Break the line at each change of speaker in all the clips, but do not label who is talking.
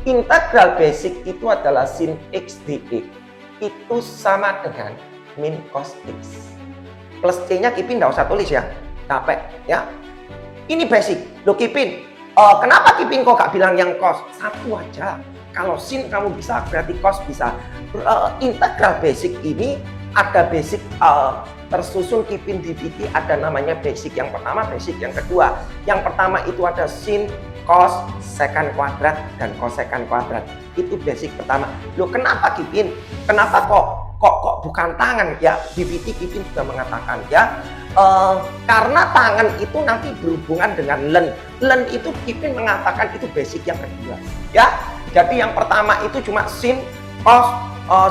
Integral basic itu adalah sin x dx. Itu sama dengan min cos x. Plus C-nya Kipin nggak usah tulis ya. Capek ya. Ini basic. Loh Kipin, kenapa Kipin kok gak bilang yang cos? Satu aja. Kalau sin kamu bisa, berarti cos bisa. Integral basic ini ada basic tersusun Kipin DVT, ada namanya basic yang pertama, basic yang kedua. Yang pertama itu ada sin, cos, secant kuadrat, dan kosekant kuadrat. Itu basic pertama. Loh kenapa Kipin? Kenapa kok bukan tangan? Ya DVT Kipin sudah mengatakan ya. Karena tangan itu nanti berhubungan dengan len. Len itu Kipin mengatakan itu basic yang kedua. Ya. Jadi yang pertama itu cuma sin, cos,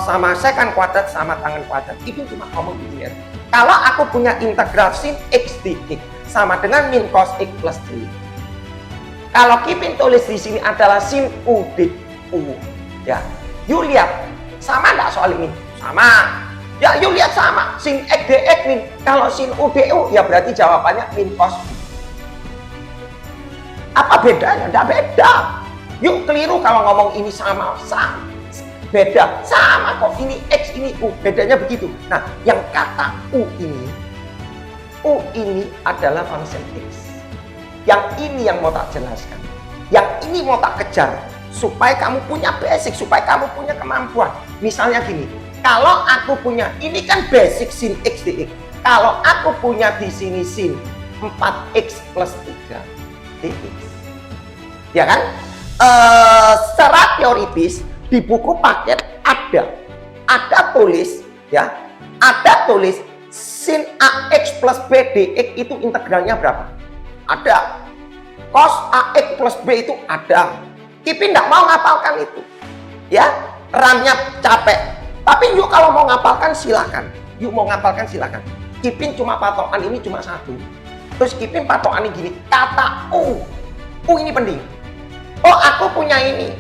sama secant kuadrat sama tangan kuadrat. Kipin cuma ngomong gitu ya. Kalau aku punya integral sin x dx sama dengan min cos x plus d. Kalau Kipin tulis di sini adalah sin u du. Ya, yuk lihat sama enggak soal ini? Sama. Ya, yuk lihat sama. Sin x dx min. Kalau sin u du ya berarti jawabannya min cos. Apa bedanya? Enggak beda. Yuk keliru kalau ngomong ini sama. Beda, sama kok, ini X, ini U, bedanya begitu. Nah, yang kata U ini adalah function X. Yang ini yang mau tak jelaskan. Yang ini mau tak kejar, supaya kamu punya basic, supaya kamu punya kemampuan. Misalnya gini, kalau aku punya, ini kan basic sin X dx. Kalau aku punya di sini sin 4X plus 3 dx. Ya kan? Secara teoritis, di buku paket ada tulis ya, ada tulis sin ax plus b dx itu integralnya berapa? Ada. Cos ax plus b itu ada. Kipin nggak mau ngapalkan itu ya, RAM-nya capek. Tapi yuk kalau mau ngapalkan silakan. Yuk mau ngapalkan silakan. Kipin cuma patokan ini cuma satu. Terus Kipin patokan ini gini, kata U ini penting. Oh aku punya ini.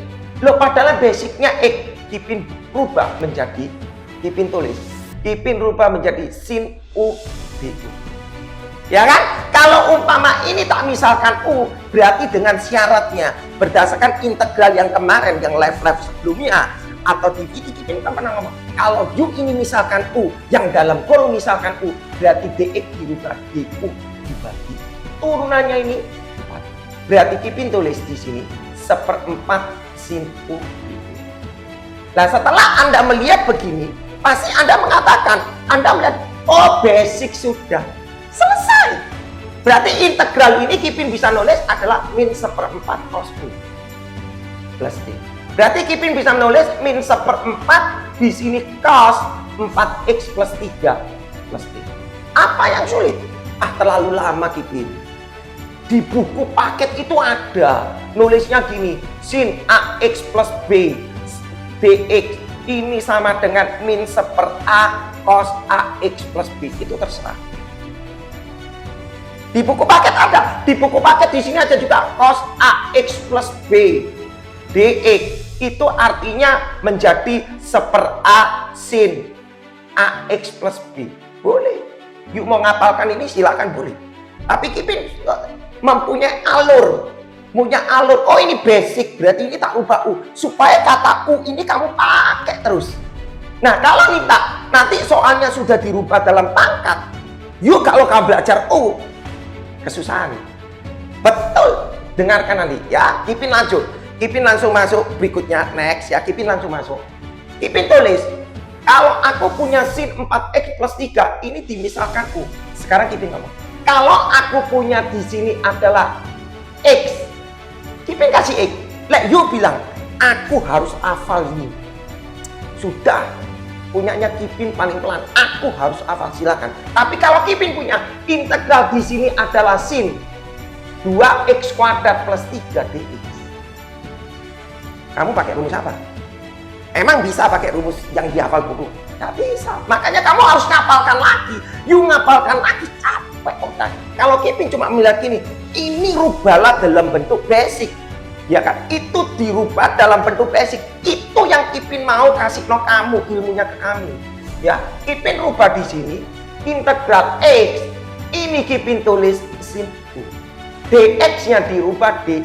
Loh padahal basicnya X. Kipin rubah menjadi, Kipin tulis, Kipin rubah menjadi sin U du. Ya kan? Kalau umpama ini tak misalkan U, berarti dengan syaratnya berdasarkan integral yang kemarin, yang live sebelumnya, atau DVT Kipin kan pernah ngomong, kalau U ini misalkan U, yang dalam kurung misalkan U, berarti dx dirubah du dibagi turunannya ini 4. Berarti Kipin tulis di sini 1/4 sin U. Nah setelah Anda melihat begini, pasti Anda mengatakan, Anda melihat, oh basic sudah selesai. Berarti integral ini Kipin bisa nulis adalah min 1/4 cos U plus D. Berarti Kipin bisa nulis min 1/4 di sini cos 4x plus 3 plus D. Apa yang sulit? Terlalu lama Kipin. Di buku paket itu ada nulisnya gini, sin ax plus b dx ini sama dengan min 1/a cos ax plus b. Itu terserah. Di buku paket ada, di buku paket di sini ada juga cos ax plus b dx. Itu artinya menjadi 1/a sin ax plus b. Boleh. Yuk mau ngapalkan ini silakan boleh. Tapi Kipin mempunyai alur. Punya alur, oh ini basic, berarti ini tak ubah U, supaya kata U ini kamu pakai terus. Nah kalau minta nanti soalnya sudah dirubah dalam pangkat, yuk kalau kamu belajar U kesusahan. Betul, dengarkan nanti ya. Kipin lanjut, Kipin langsung masuk berikutnya, next ya. Kipin langsung masuk, Kipin tulis kalau aku punya sin 4x plus 3 ini dimisalkan U. Sekarang Kipin ngomong, kalau aku punya di sini adalah X, Kipin kasih X. Lek you bilang, aku harus hafal ini. Sudah, punyanya Kipin paling pelan. Aku harus hafal, silakan. Tapi kalau Kipin punya integral di sini adalah sin 2x kuadrat plus 3 dx. Kamu pakai rumus apa? Emang bisa pakai rumus yang dihafal buku? Nggak bisa. Makanya kamu harus ngapalkan lagi. You ngapalkan lagi, capek otak. Kalau Kipin cuma melihat ini rubahlah dalam bentuk basic. Ya kan? Itu dirubah dalam bentuk basic. Itu yang Kipin mau kasih kamu, ilmunya ke kami. Ya, Kipin rubah di sini integral X. Ini Kipin tulis sin U. dx-nya dirubah du.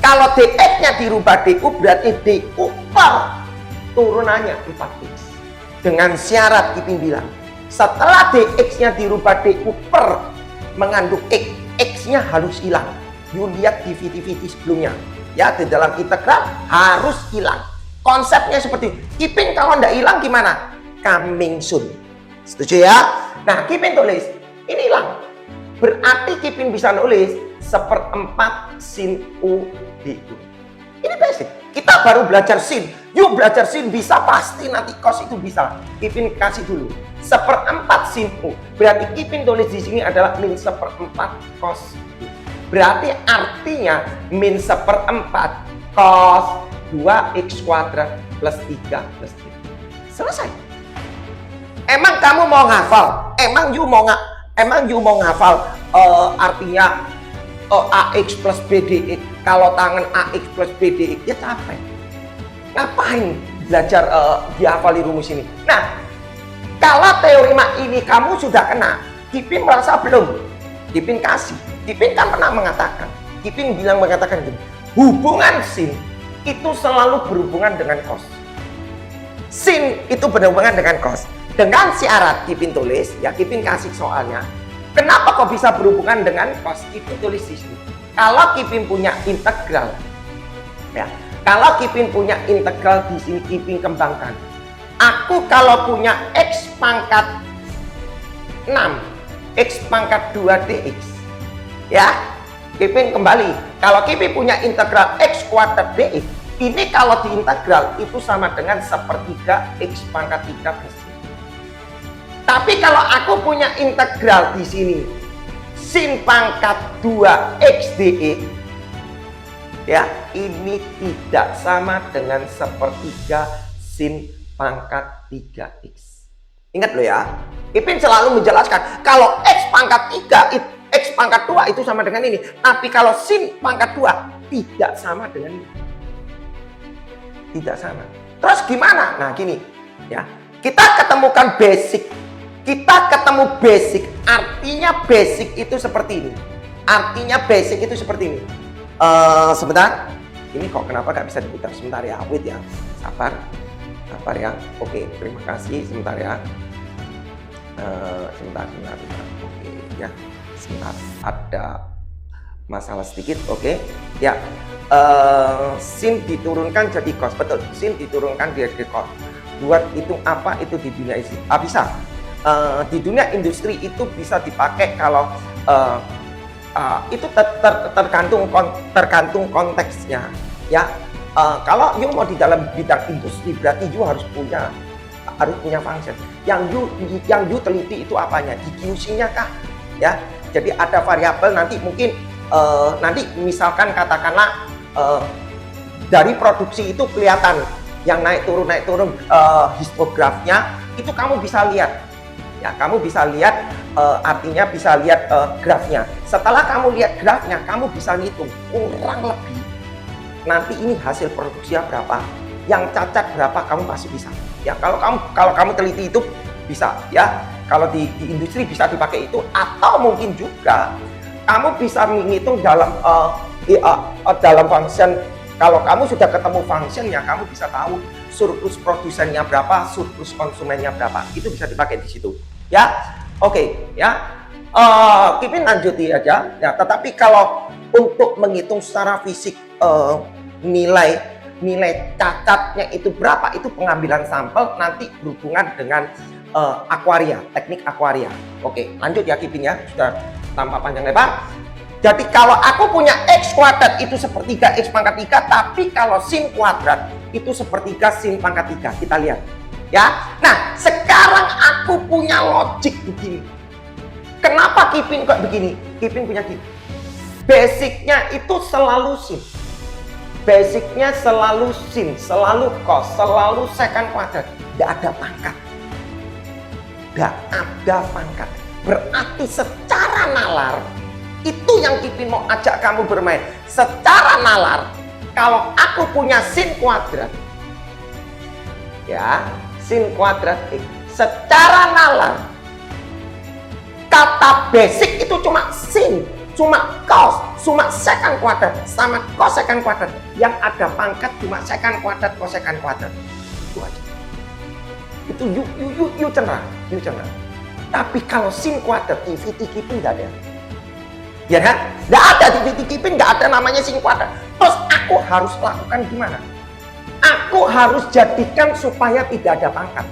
Kalau dx-nya dirubah du berarti du per turunannya 4x. Dengan syarat Kipin bilang, setelah dx-nya dirubah du per mengandung x, x-nya harus hilang. You lihat di video-video sebelumnya. Ya, di dalam integral harus hilang. Konsepnya seperti itu. Kipin kalau ndak hilang gimana? Coming soon. Setuju ya? Nah, Kipin tulis, ini hilang. Berarti Kipin bisa nulis 1/4 sin U du. Ini basic. Kita baru belajar sin. Yuk belajar sin bisa, pasti nanti cos itu bisa. Kipin kasih dulu 1/4 sin U. Berarti Kipin tulis di sini adalah min 1/4 cos U. Berarti artinya min 1/4 cos 2x kuadrat plus 3 plus 3. Selesai. Emang kamu mau ngafal? Emang you mau ngafal artinya AX plus BDX? Kalau tangan AX plus BDX ya capek. Ngapain belajar dihafali rumus ini? Nah, kalau teorema ini kamu sudah kena, Kipin merasa belum? Kipin kasih. Kipin kan pernah mengatakan, Kipin mengatakan gini, hubungan sin itu selalu berhubungan dengan cos. Sin itu berhubungan dengan cos. Dengan syarat Kipin tulis, ya Kipin kasih soalnya. Kenapa kok bisa berhubungan dengan cos? Kipin tulis di sini. Kalau Kipin punya integral, ya, kalau Kipin punya integral di sini Kipin kembangkan. Aku kalau punya x pangkat 6, x pangkat 2 dx, ya, Kipin kembali. Kalau Kipin punya integral x kuadrat dx, ini kalau diintegral itu sama dengan 1/3 x pangkat 3 plus 1. Tapi kalau aku punya integral di sini sin pangkat 2x dx, ya, ini tidak sama dengan 1/3 sin pangkat 3x. Ingat lo ya, Kipin selalu menjelaskan kalau x pangkat 3, x pangkat 2 itu sama dengan ini. Tapi kalau sin pangkat 2 tidak sama dengan ini. Tidak sama. Terus gimana? Nah gini, ya, kita ketemukan basic. Kita ketemu basic, artinya basic itu seperti ini. Artinya basic itu seperti ini. Sebentar, ini kok kenapa gak bisa diputar? Sebentar ya, wait ya, sabar ya. Oke, terima kasih. Sebentar ya. Sebentar. Oke ya, sebentar. Ada masalah sedikit. Oke, ya. Sin diturunkan jadi cos, betul. Sin diturunkan jadi cos. Buat itu apa? Itu di dunia isi. Bisa. Di dunia industri itu bisa dipakai kalau itu tergantung konteksnya, ya. Kalau you mau di dalam bidang industri berarti you harus punya function. Yang you teliti itu apanya? Di QC-nya kah? Ya. Jadi ada variabel nanti mungkin nanti misalkan katakanlah dari produksi itu kelihatan yang naik turun histografnya itu kamu bisa lihat. Ya, kamu bisa lihat artinya bisa lihat grafnya. Setelah kamu lihat grafnya, kamu bisa ngitung kurang lebih nanti ini hasil produksinya berapa, yang cacat berapa, kamu masih bisa. Ya, kalau kamu teliti itu bisa, ya. Kalau di industri bisa dipakai itu, atau mungkin juga kamu bisa menghitung dalam function. Kalau kamu sudah ketemu function ya, kamu bisa tahu surplus produsennya berapa, surplus konsumennya berapa. Itu bisa dipakai di situ. Ya, oke, ya. Kipin lanjuti aja. Ya, tetapi kalau untuk menghitung secara fisik nilai cacatnya itu berapa, itu pengambilan sampel nanti berhubungan dengan akuaria, teknik akuaria. Oke, lanjut ya Kipin ya. Sudah tanpa panjang lebar. Jadi kalau aku punya x kuadrat itu sepertiga x pangkat 3, tapi kalau sin kuadrat itu sepertiga sin pangkat 3. Kita lihat. Ya. Nah, sekarang aku punya logik begini. Kenapa Kipin kok begini? Kipin punya gini. Basicnya itu selalu sin. Basicnya selalu sin, selalu cos, selalu secant kuadrat. Tidak ada pangkat. Tidak ada pangkat. Berarti secara nalar, itu yang Kipin mau ajak kamu bermain. Secara nalar, kalau aku punya sin kuadrat, ya, sin kuadrat X, secara nalar, kata basic itu cuma sin, cuma secant kuadrat sama cos secant kuadrat. Yang ada pangkat cuma secant kuadrat, cos secant kuadrat. Itu aja. Itu you cerna. Tapi kalau sin kuadrat di VT Keeping nggak ada. Ya kan? Nggak ada di VT Keeping, nggak ada namanya sin kuadrat. Terus aku harus lakukan gimana? Aku harus jadikan supaya tidak ada pangkat.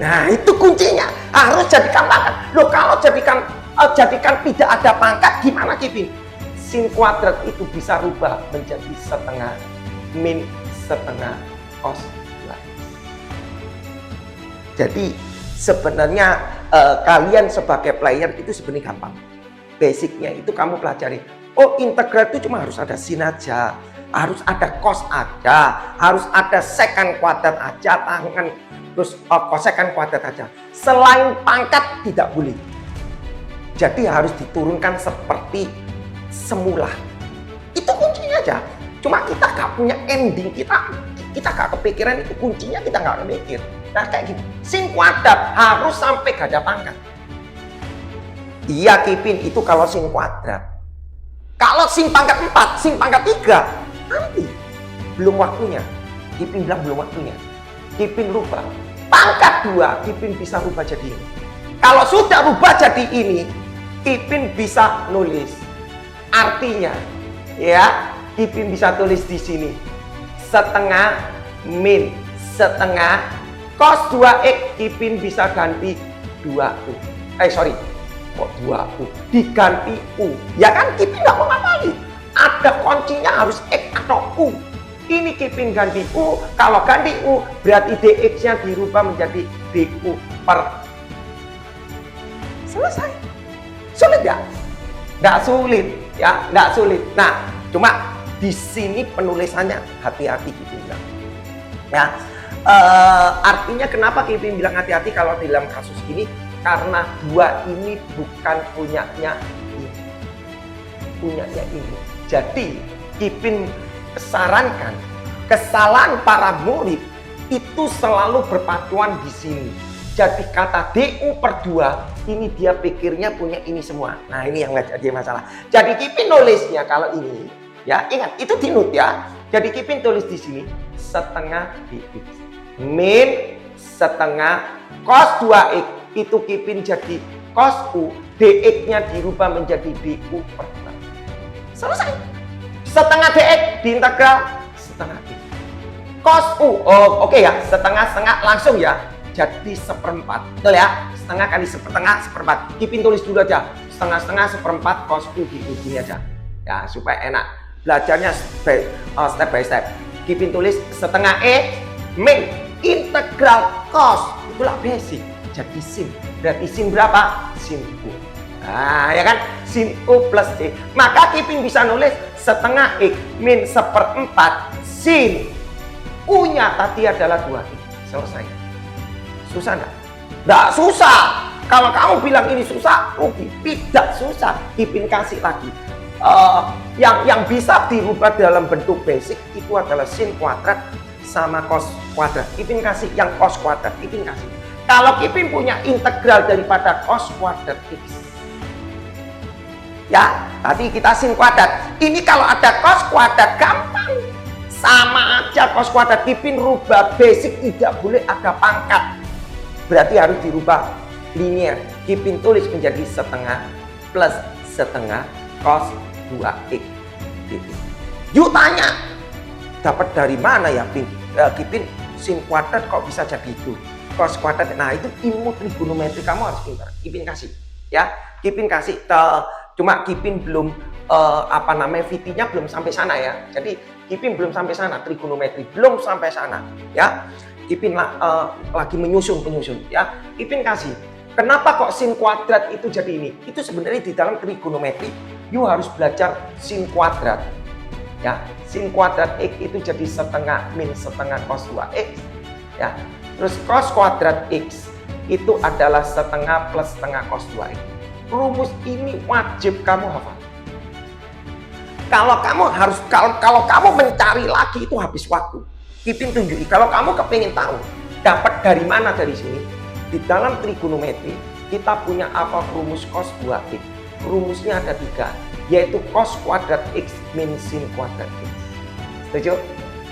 Nah, itu kuncinya. Harus jadikan pangkat. Loh, kalau jadikan tidak ada pangkat, gimana Keeping? Sin kuadrat itu bisa rubah menjadi setengah min setengah cos 2x. Jadi sebenarnya kalian sebagai player itu sebenarnya gampang. Basicnya itu kamu pelajari. Oh, integral itu cuma harus ada sin aja, harus ada cos aja, harus ada secant kuadrat aja, terus cos secant kuadrat aja. Selain pangkat tidak boleh. Jadi harus diturunkan seperti semula. Itu kuncinya aja. Cuma kita gak punya ending, kita gak kepikiran itu kuncinya, kita gak mikir. Nah kayak gitu. Sin kuadrat harus sampai gak ada pangkat. Iya Keeping, itu kalau sin kuadrat. Kalau sin pangkat 4, sin pangkat 3, nanti belum waktunya. Keeping bilang belum waktunya. Keeping rubah. Pangkat 2, Keeping bisa rubah jadi ini. Kalau sudah rubah jadi ini, Keeping bisa nulis. Artinya, ya, Keeping bisa tulis di sini. Setengah min setengah cos 2x, Keeping bisa ganti 2u. Kok 2u? Diganti u. Ya kan Keeping nggak mau ngapalin. Ada kuncinya harus x atau u. Ini Keeping ganti u. Kalau ganti u, berarti dx-nya dirubah menjadi du per. Selesai. Sulit ya? Nggak sulit, ya, nggak sulit. Nah, cuma di sini penulisannya hati-hati Keeping bilang. Ya, artinya kenapa Keeping bilang hati-hati kalau dalam kasus ini? Karena 2 ini bukan punyanya ini. Punyanya ini. Jadi, Keeping sarankan kesalahan para murid itu selalu berpaduan di sini. Jadi kata du per 2 ini dia pikirnya punya ini semua. Nah ini yang nggak jadi masalah. Jadi Keeping nulisnya kalau ini, ya ingat itu di note ya. Jadi Keeping tulis di sini setengah dx min setengah cos 2x, itu Keeping jadi cos u, dx-nya dirubah menjadi du per 2. Selesai. Setengah dx diintegral setengah d. Cos u, oh oke ya, setengah-setengah langsung ya. Jadi seperempat, betul ya? Setengah kali seperempat. Keeping tulis dulu aja. Setengah seperempat cos u di ujungnya aja. Ya, supaya enak. Belajarnya step by step. Keeping tulis setengah min integral cos. Itulah basic. Jadi sin. Berarti sin berapa? Sin u. Nah, ya kan? Sin u plus c. Maka Keeping bisa nulis setengah x min seperempat sin u-nya tadi adalah 2x. Selesai. Susah nggak? Nggak susah. Kalau kamu bilang ini susah, rugi. Tidak susah. Keeping kasih lagi. Yang bisa dirubah dalam bentuk basic itu adalah sin kuadrat sama cos kuadrat. Keeping kasih yang cos kuadrat. Keeping kasih. Kalau Keeping punya integral daripada cos kuadrat x. Ya, tadi kita sin kuadrat. Ini kalau ada cos kuadrat gampang. Sama aja cos kuadrat. Keeping rubah basic, tidak boleh ada pangkat. Berarti harus dirubah linear. Keeping tulis menjadi setengah plus setengah cos 2x. You tanya, dapat dari mana ya Keeping sin kuadrat kok bisa jadi itu? Cos kuadrat. Nah itu ilmu trigonometri kamu harus pintar. Keeping kasih, ya. Keeping kasih. Cuma Keeping belum VT-nya belum sampai sana ya. Jadi Keeping belum sampai sana, trigonometri belum sampai sana, ya. Keeping lagi menyusun ya. Keeping kasih. Kenapa kok sin kuadrat itu jadi ini? Itu sebenarnya di dalam trigonometri you harus belajar sin kuadrat. Ya, sin kuadrat x itu jadi setengah min setengah cos 2x. Ya. Terus cos kuadrat x itu adalah setengah plus setengah cos 2x. Rumus ini wajib kamu hafal. Kalau kamu mencari lagi itu habis waktu. Keeping tunjuki. Kalau kamu kepingin tahu dapat dari mana dari sini, di dalam trigonometri kita punya apa rumus cos 2x. rumusnya ada 3, yaitu cos kuadrat X min sin kuadrat X. Setuju?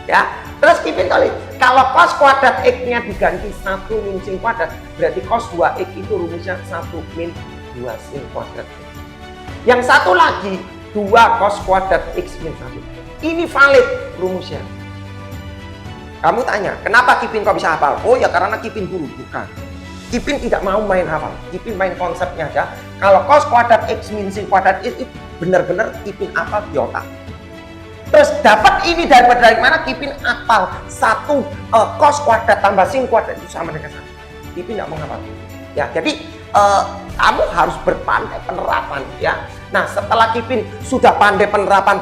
Ya. Terus Kipin tulis, kalau cos kuadrat X-nya diganti 1 min sin kuadrat, berarti cos 2X itu rumusnya 1 min 2 sin kuadrat X. Yang satu lagi, 2 cos kuadrat X min 1. Ini valid rumusnya. Kamu tanya, kenapa Kipin kok bisa hafal? Oh ya karena Kipin guru, bukan. Kipin tidak mau main hafal, Kipin main konsepnya aja. Kalau cos kuadrat X min sin kuadrat X itu benar-benar Kipin hafal di otak. Terus dapat ini dari mana? Kipin hafal 1 cos kuadrat tambah sin kuadrat itu sama dengan 1. Kipin tidak mau hafal. Ya, jadi kamu harus berpandai penerapan ya. Nah, setelah Kipin sudah pandai penerapan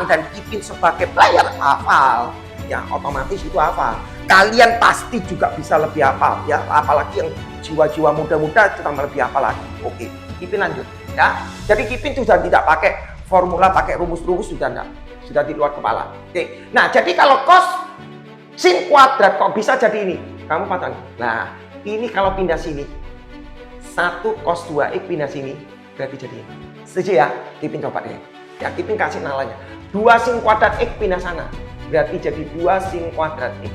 dan Kipin sebagai player hafal, ya otomatis itu hafal. Kalian pasti juga bisa lebih hafal ya, apalagi yang jiwa-jiwa muda-muda tambah lebih hafal lagi. Oke, Kipin lanjut ya. Jadi Kipin sudah tidak pakai formula, pakai rumus-rumus sudah enggak. Sudah di luar kepala. Oke. Nah, jadi kalau cos sin kuadrat kok bisa jadi ini? Kamu patang. Nah, ini kalau pindah sini 1 cos 2X pindah sini berarti jadi ini. Setuju ya? Kipin coba deh. Ya, Kipin kasih nalanya. 2 sin kuadrat X pindah sana. Berarti jadi 2 sin kuadrat X.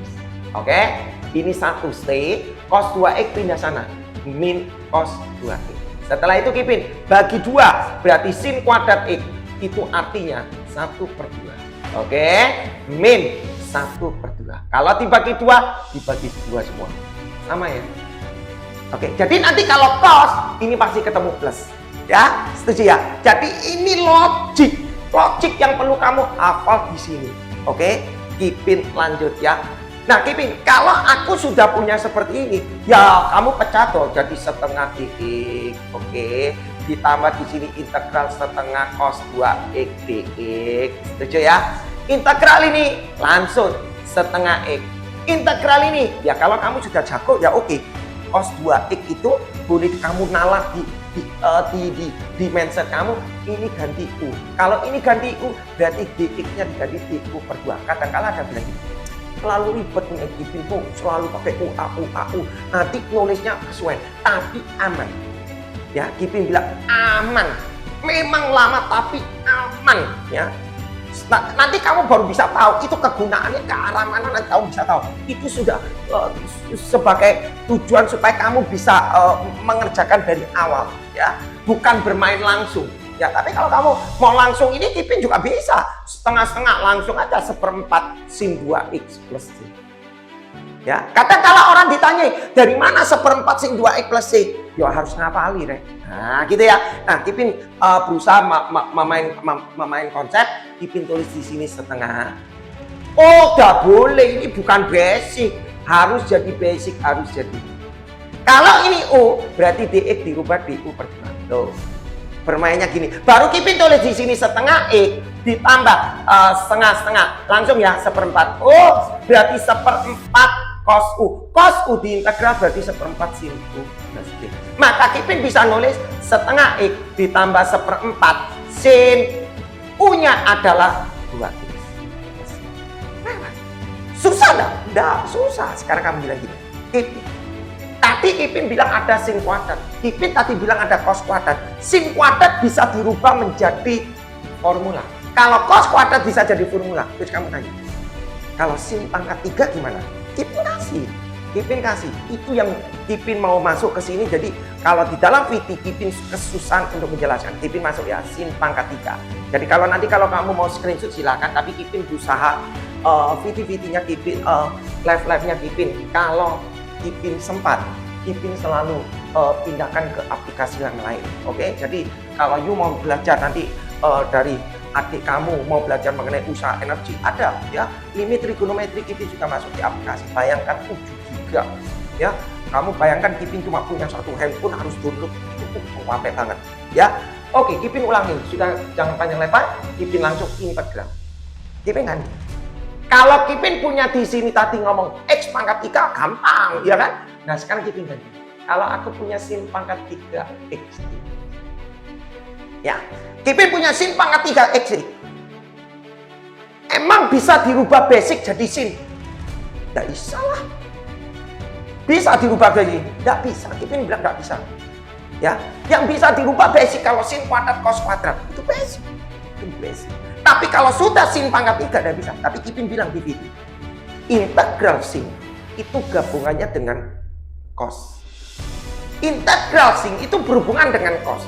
Oke? Ini 1 stay, cos 2X pindah sana. Min cos 2X. Setelah itu Kipin bagi 2, berarti sin kuadrat X itu artinya 1/2. Oke? Min 1/2. Kalau dibagi 2, dibagi 2 semua. Sama ya? Oke, jadi nanti kalau cos, ini pasti ketemu plus. Ya, setuju ya? Jadi ini logik yang perlu kamu hafal di sini. Oke? Kipin lanjut ya. Nah, Kipin, kalau aku sudah punya seperti ini, ya kamu pecah tuh jadi setengah dx. Oke? Ditambah di sini integral setengah cos 2x dx. Setuju ya? Integral ini langsung setengah x. Integral ini ya kalau kamu sudah jago ya oke. Cos 2x itu boleh kamu nalar di mindset kamu, ini ganti u. Kalau ini ganti u berarti dx-nya diganti du/2. Kadang-kala ada bilang gitu, terlalu ribet nih Kipin tuh selalu pakai u. Nanti nulisnya kesuwen, tapi aman. Ya, Kipin bilang aman. Memang lama tapi aman ya. Nanti kamu baru bisa tahu itu kegunaannya ke arah mana, nanti kamu bisa tahu. Itu sudah sebagai tujuan supaya kamu bisa mengerjakan dari awal ya, bukan bermain langsung. Ya, tapi kalau kamu mau langsung ini Kipin juga bisa. Setengah-setengah langsung aja 1/4 sin 2x plus c. Ya, kadang kalau orang ditanya dari mana 1/4 sin 2x plus c, ya harus ngapali Rek. Nah, gitu ya. Nah, Kipin berusaha memain konsep. Kipin tulis di sini setengah. Oh, gak boleh, ini bukan basic. Harus jadi basic, harus jadi. Kalau ini U, berarti dx dirubah du/2. Tuh. Bermainnya gini. Baru Kipin tulis di sini setengah X ditambah setengah-setengah. Langsung ya 1/4. Oh, berarti 1/4 cos U. Cos U diintegral berarti 1/4 sin U plus D. Maka Kipin bisa nulis setengah X ditambah 1/4 sin U-nya adalah 2X. Susah enggak? Enggak, susah. Sekarang kamu bilang gini. Kipin. Tadi Kipin bilang ada sin kuadrat. Kipin tadi bilang ada cos kuadrat. Sin kuadrat bisa dirubah menjadi formula. Kalau cos kuadrat bisa jadi formula. Terus kamu tanya, kalau sin pangkat 3 gimana? Kipin kasih. Itu yang Kipin mau masuk ke sini. Jadi kalau di dalam VT Kipin kesusahan untuk menjelaskan. Kipin masuk ya sin pangkat 3. Jadi kalau nanti kalau kamu mau screenshot silakan. Tapi Kipin berusaha VT-VT-nya Kipin, live-live-nya Kipin. Kalau Kipin sempat, Kipin selalu pindahkan ke aplikasi yang lain. Oke? Jadi kalau you mau belajar nanti dari adik kamu mau belajar mengenai usaha energi, ada ya limit trigonometri. Kipin sudah masuk di aplikasi. Bayangkan 7 GB ya, kamu bayangkan Kipin cuma punya 1 handphone harus download, itu capek banget ya. Oke, Kipin ulangin, sudah jangan panjang lebar. Kipin langsung integral. Kipin kan kalau Kipin punya di sini tadi ngomong X pangkat 3 gampang ya kan. Nah sekarang Kipin ganti, kalau aku punya sin pangkat 3 X ya, Kipin punya sin pangkat 3 X. Emang bisa dirubah basic jadi sin? Tidak bisa lah. Bisa dirubah jadi? Tidak bisa. Kipin bilang tidak bisa. Ya, yang bisa dirubah basic. Kalau sin kuadrat cos kuadrat itu basic. Itu basic. Tapi kalau sudah sin pangkat 3 tidak bisa. Tapi Kipin bilang di video, integral sin itu gabungannya dengan cos. Integral sin itu berhubungan dengan cos.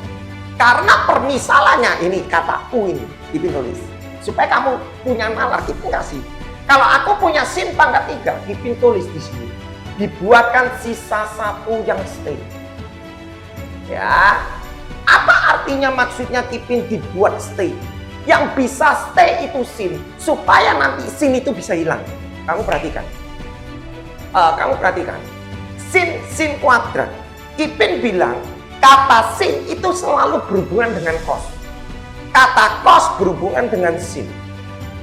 Karena permisalannya ini kata U ini Kipin tulis. Supaya kamu punya nalar, Kipin kasih. Kalau aku punya sin pangkat 3, Kipin tulis di sini. Dibuatkan sisa 1 yang stay. Ya, apa artinya maksudnya Kipin dibuat stay? Yang bisa stay itu sin, supaya nanti sin itu bisa hilang. Kamu perhatikan, sin kuadrat. Kipin bilang kata sin itu selalu berhubungan dengan cos. Kata cos berhubungan dengan sin.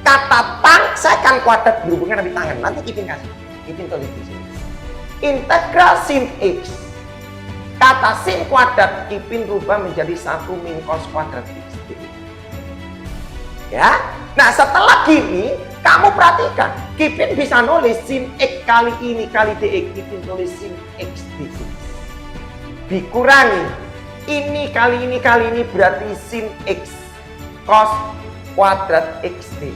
Kata sekant kuadrat berhubungan dengan tangan. Nanti Kipin kasih, Kipin tulis di sini. Integral sin x. Kata sin kuadrat Kipin rubah menjadi 1 min cos kuadrat x. Ya. Nah, setelah gini, kamu perhatikan, Kipin bisa nulis sin x kali ini kali dx. Kipin tulis sin x dx. Dikurangi ini kali ini berarti sin x cos kuadrat x dx.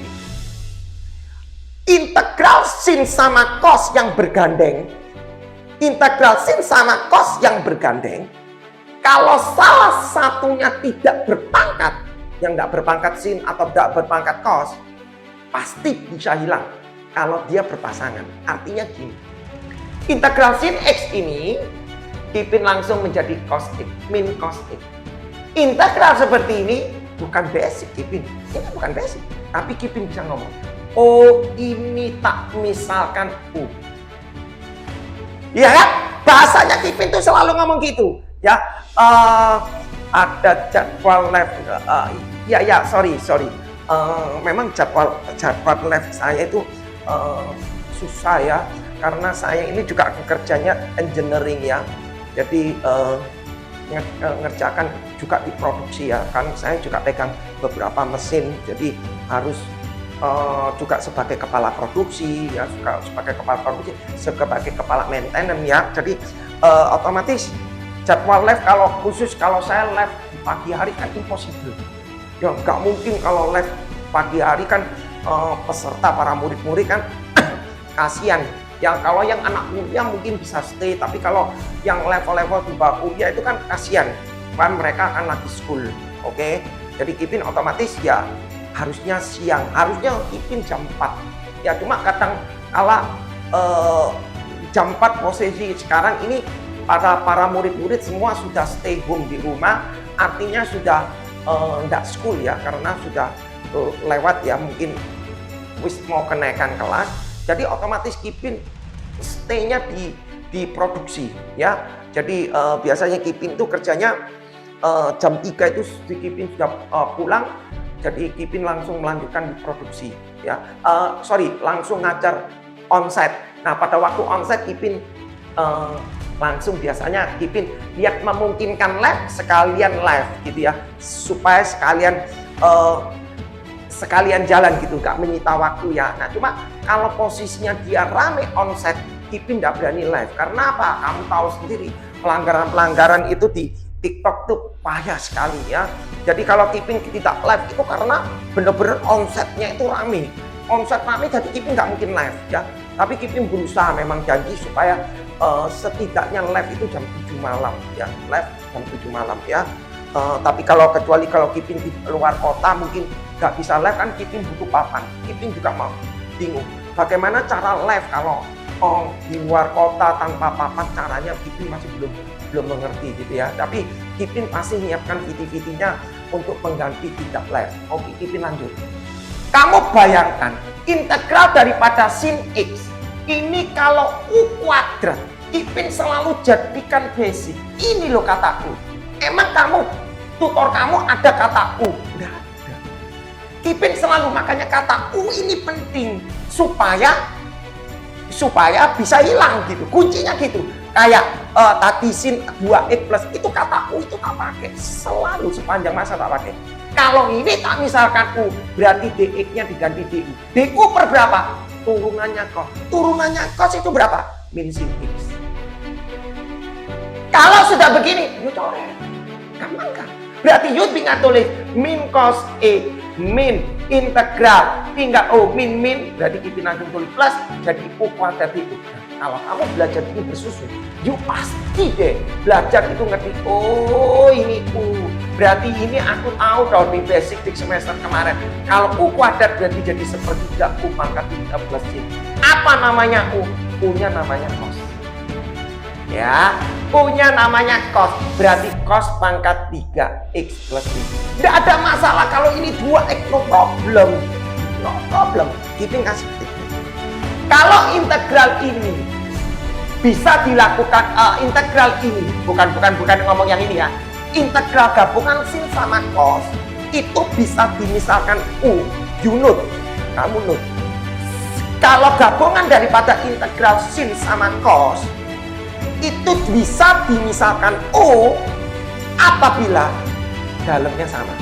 Integral sin sama cos yang bergandeng. Integral sin sama cos yang bergandeng, kalau salah satunya tidak berpangkat, yang nggak berpangkat sin atau tidak berpangkat cos, pasti bisa hilang kalau dia berpasangan. Artinya gini, integral sin x ini Kipin langsung menjadi cos x, min cos x. Integral seperti ini bukan basic Kipin, ini bukan basic, tapi Kipin bisa ngomong, oh ini tak misalkan U. Ya kan? Bahasanya Kipin tuh selalu ngomong gitu. Ya, ada jadwal live. Sorry. Memang jadwal live saya itu susah ya, karena saya ini juga kerjanya engineering ya. Jadi ngerjakan juga di produksi ya. Kan saya juga pegang beberapa mesin, jadi harus juga sebagai kepala produksi ya, sebagai kepala maintenance ya. Jadi otomatis jadwal live kalau saya live di pagi hari kan impossible ya, nggak mungkin. Kalau live pagi hari kan peserta para murid-murid kan kasihan ya. Kalau yang anak kuliah mungkin bisa stay, tapi kalau yang level-level di bawah kuliah itu kan kasihan kan, mereka akan lagi school. Oke. Jadi Kipin otomatis ya harusnya siang, harusnya Kipin jam 4 ya, cuma kadang kala jam 4 posisi sekarang ini para murid-murid semua sudah stay home di rumah, artinya sudah enggak school ya, karena sudah lewat ya, mungkin wis mau kenaikan kelas. Jadi otomatis Kipin stay-nya di produksi ya. Jadi biasanya Kipin itu kerjanya jam 3 itu Kipin sudah pulang. Jadi Kipin langsung melanjutkan di produksi ya. Langsung ngajar onsite. Nah, pada waktu onsite Kipin langsung biasanya Kipin lihat memungkinkan live sekalian live gitu ya, supaya sekalian jalan gitu, nggak menyita waktu ya. Nah, cuma kalau posisinya dia rame onsite, Kipin nggak berani live. Karena apa? Kamu tahu sendiri, pelanggaran itu di TikTok tuh payah sekali ya. Jadi kalau Kipin tidak live itu karena bener-bener omsetnya itu rame. Omset rame, jadi Kipin nggak mungkin live ya. Tapi Kipin berusaha, memang janji supaya setidaknya live itu jam 7 malam ya. Live jam 7 malam ya. Tapi kecuali kalau Kipin di luar kota mungkin nggak bisa live kan, Kipin butuh papan. Kipin juga mau bingung bagaimana cara live kalau di luar kota tanpa papan, caranya Kipin masih belum mengerti gitu ya. Tapi Kipin pasti menyiapkan video-videonya untuk mengganti tidak live. Oke, Kipin lanjut. Kamu bayangkan integral daripada sin x ini kalau U kuadrat, Kipin selalu jadikan basic. Ini loh kata U. Emang tutor kamu ada kata U? Nggak ada. Kipin selalu, makanya kata U ini penting supaya bisa hilang gitu. Kuncinya gitu. Kayak tadi sin 2x plus itu kata U itu tak pakai, selalu sepanjang masa tak pakai. Kalau ini tak misalkan U, berarti dx-nya diganti du. Du per berapa? Turunannya cos. Turunannya cos itu berapa? Min sin x. Kalau sudah begini, yuk coret. Gampang kan? Berarti yuk tinggal tulis min cos X, min integral tinggal O min, berarti Kipin langsung tulis plus, jadi U kuadrat itu. Nah, kalau kamu belajar ini bersusun, yuk pasti deh belajar itu ngerti, oh ini U. Berarti ini aku tahu dong di basic di semester kemarin. Kalau U kuadrat berarti jadi sepertiga U pangkat 3 plus C. Apa namanya U? U-nya namanya cos. Ya, punya namanya cos, berarti cos pangkat 3x plus 3. Tidak ada masalah kalau ini 2x, no problem. No problem. Kipin kasih tip. Kalau integral ini bisa dilakukan, integral ini, bukan ngomong yang ini ya. Integral gabungan sin sama cos, itu bisa dimisalkan U, you note, kamu note. Kalau gabungan daripada integral sin sama cos, itu bisa dimisalkan O apabila dalamnya sama.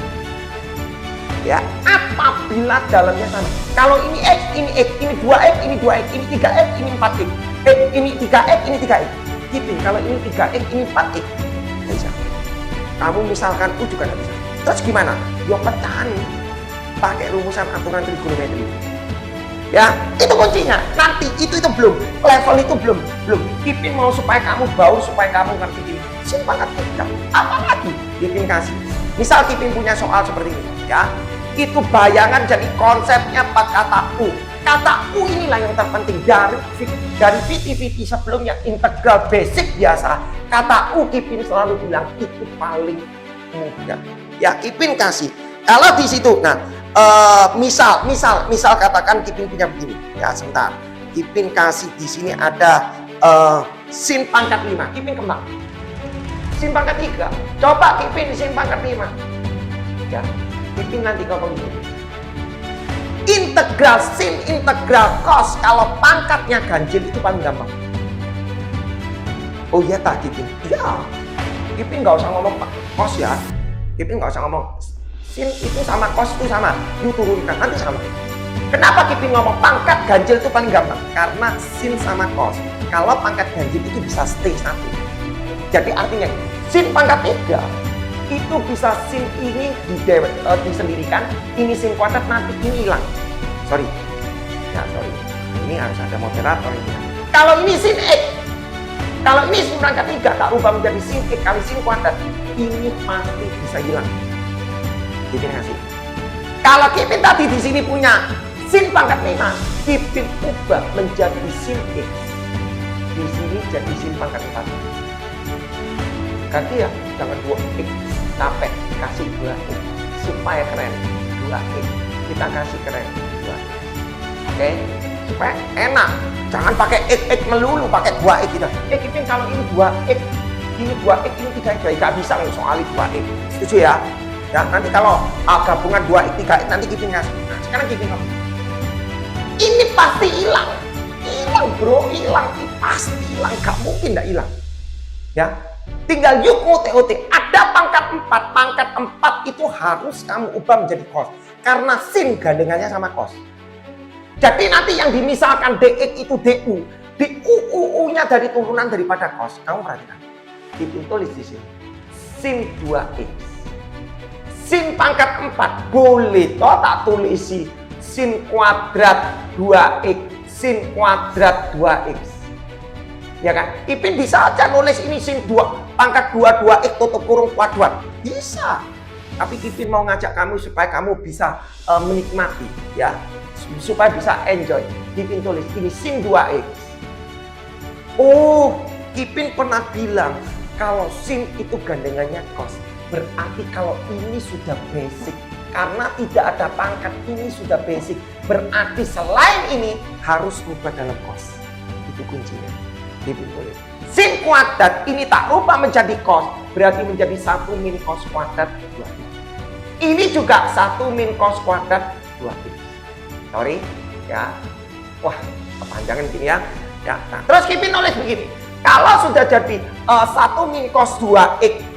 Ya, apabila dalamnya sama. Kalau ini X, ini X, ini 2X, ini 2X, ini 3X, ini 4X. Ini 3X, ini 3X. Kipin, kalau ini 3X, ini 4X. Nggak bisa. Kamu misalkan U juga nggak bisa. Terus gimana? Ya pecahan. Pakai rumusan aturan trigonometri. Ya, itu kuncinya. Nanti itu belum, level itu belum. Kipin mau supaya kamu bau, supaya kamu ngerti ini. Sin pangkat 3. Apa lagi? Kipin kasih. Misal Kipin punya soal seperti ini, ya. Itu bayangan jadi konsepnya pakai kata U. Kata U inilah yang terpenting dari VT sebelumnya integral basic biasa. Kata U Kipin selalu bilang itu paling mudah. Ya, Kipin kasih. Kalau di situ, nah, misal katakan Kipin punya begini, ya sebentar. Kipin kasih di sini ada sin pangkat 5, Kipin kembang. Sin pangkat 3, coba Kipin sin pangkat 5. Ya, Kipin nanti ngomong begini. Integral sin, integral cos, kalau pangkatnya ganjil itu paling gampang. Oh iya tak Kipin? Iya. Kipin nggak usah ngomong cos ya. Kipin nggak usah ngomong sin itu sama cos itu sama, you turunkan nanti sama. Kenapa Kipin ngomong pangkat ganjil itu paling gampang? Karena sin sama cos, kalau pangkat ganjil itu bisa stay satu. Jadi artinya sin pangkat 3 itu bisa sin ini disendirikan, ini sin kuadrat, nanti ini hilang. Sorry, ini harus ada moderator ini. Kalau ini sin X, kalau ini sin pangkat 3 tak rubah menjadi sin X kali sin kuadrat, ini pasti bisa hilang. Kipin kasih. Kalau Kipin tadi di sini punya sin pangkat 5, Kipin ubah menjadi sin X. Di sini jadi sin pangkat 4. Ganti ya, jangan 2X, capek, kasih 2X supaya keren. 2X, kita kasih keren 2X. Oke, supaya enak. Jangan pakai X melulu, pakai 2X kita. Kipin kalau ini 2X, ini 2X, ini 3X, gak bisa soal 2X. Setuju ya? Ya, nanti kalau gabungan 2X, 3X, nanti Kipin ngasih. Nah, sekarang Kipin ngomong. Ini pasti hilang. Hilang bro, hilang. Pasti hilang, gak mungkin gak hilang. Ya, tinggal yuk OT. Ada pangkat 4. Pangkat 4 itu harus kamu ubah menjadi cos. Karena sin gandengannya sama cos. Jadi nanti yang dimisalkan DX itu DU. DU-nya dari turunan daripada cos. Kamu perhatikan. Kipin tulis di sini. Sin 2X. Sin pangkat 4 boleh toh tak tulisi sin kuadrat 2X, sin kuadrat 2X. Ya kan? Kipin bisa aja nulis ini sin 2 pangkat 2X tutup kurung kuadrat. Bisa. Tapi Kipin mau ngajak kamu supaya kamu bisa menikmati ya. Supaya bisa enjoy. Kipin tulis ini sin 2X. Oh, Kipin pernah bilang kalau sin itu gandengannya cos. Berarti kalau ini sudah basic, karena tidak ada pangkat, ini sudah basic. Berarti selain ini harus rubah dalam cos. Itu kuncinya. Sin kuadrat ini tak rubah menjadi cos, berarti menjadi 1 min cos kuadrat 2x. Ini juga 1 min cos kuadrat 2x. Sorry, ya. Wah, kepanjangan gini ya. Ya. Nah, terus Kipin nulis begini. Kalau sudah jadi 1 min cos 2x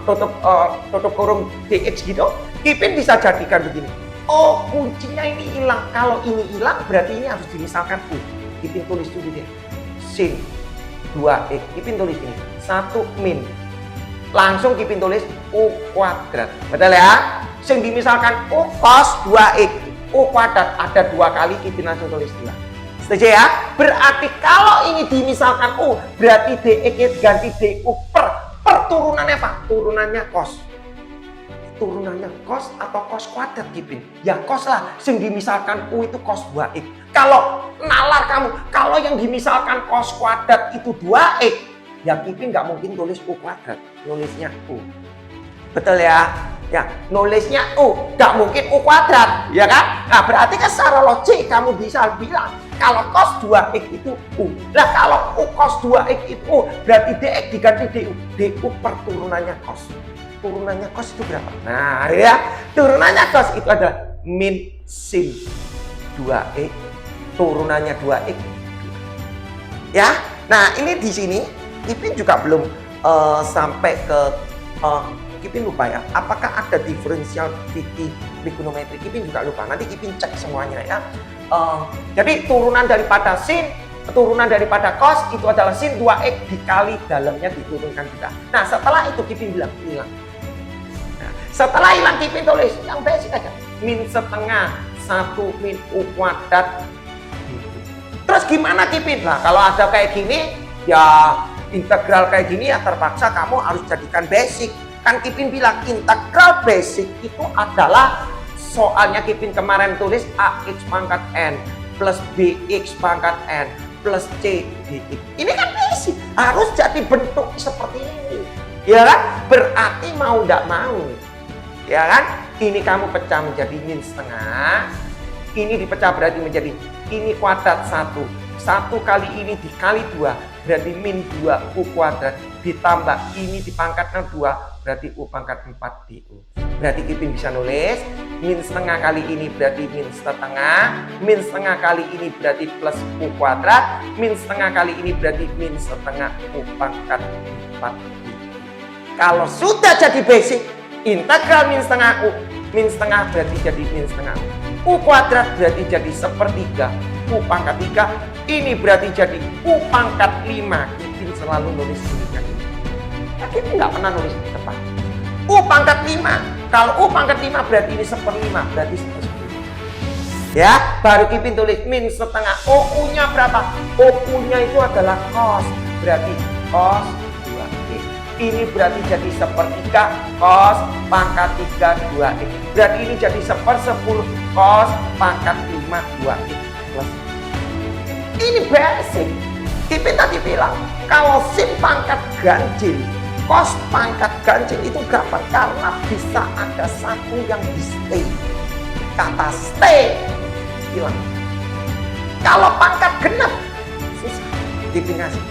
tutup kurung DX gitu, Kipin bisa jadikan begini. Oh, kuncinya ini hilang. Kalau ini hilang, berarti ini harus dimisalkan U. Kipin tulis dulu deh. Sin 2x. Kipin tulis ini 1 min. Langsung Kipin tulis U kuadrat. Betul ya? Sing dimisalkan U cos 2x. U kuadrat ada 2 kali, Kipin langsung tulis 2. Setuju ya? Berarti kalau ini dimisalkan U, berarti dx ganti du per turunannya apa? Turunannya cos. Turunannya cos atau cos kuadrat, Kipin? Ya cos lah. Sing dimisalkan U itu cos 2x. Kalau nalar kamu, kalau yang dimisalkan cos kuadrat itu 2x, ya Kipin nggak mungkin tulis U kuadrat, nulisnya U. Betul ya? Ya, nulisnya U, nggak mungkin U kuadrat, ya kan? Nah, berarti kan secara logik kamu bisa bilang kalau cos 2x itu U. Nah, kalau U cos 2x itu U, berarti dx diganti du. Du per turunannya cos. Turunannya cos itu berapa? Nah, ya, turunannya cos itu adalah min sin 2x, turunannya 2x. Ya, nah ini di sini Kipin juga belum sampai ke Kipin lupa ya, apakah ada diferensial trigonometri? Kipin juga lupa, nanti Kipin cek semuanya ya. Jadi turunan daripada sin, turunan daripada cos itu adalah sin 2x dikali dalamnya diturunkan juga. Nah setelah itu Kipin bilang hilang. Nah, setelah hilang Kipin tulis yang basic aja, min setengah 1 min U kuadrat. Terus gimana Kipin? Nah kalau ada kayak gini ya integral kayak gini ya terpaksa kamu harus jadikan basic. Kan Kipin bilang integral basic itu adalah soalnya Kipin kemarin tulis ax pangkat n plus bx pangkat n plus c dx. Ini kan basic, harus jadi bentuk seperti ini. Ya kan? Berarti mau tidak mau. Ya kan? Ini kamu pecah menjadi min setengah. Ini dipecah berarti menjadi ini kuadrat 1. 1 kali ini dikali 2 berarti min 2 U kuadrat ditambah ini dipangkatkan 2 berarti U pangkat 4 du. Berarti Kipin bisa nulis min setengah kali ini berarti min setengah, min setengah kali ini berarti plus U kuadrat, min setengah kali ini berarti min setengah U pangkat 4 du. Kalau sudah jadi basic, integral min setengah U, min setengah berarti jadi min setengah U kuadrat berarti jadi sepertiga U pangkat 3, ini berarti jadi U pangkat 5. Kipin selalu nulis demikian. Nah, Kipin nggak pernah nulis di depan. U pangkat 5, kalau U pangkat 5 berarti ini 1/5, berarti 1/10. Ya, baru Kipin tulis min setengah. U-nya berapa? U-nya itu adalah cos, berarti cos 2x. Ini berarti jadi 1/3 cos pangkat 3 2x. Berarti ini jadi 1/10 cos pangkat 5 2x. Ini basic. Kipin tadi bilang kalau sin pangkat ganjil, cos pangkat ganjil itu gampang karena bisa ada satu yang di stay. Kata stay hilang. Kalau pangkat genap susah. Kipin ngasih.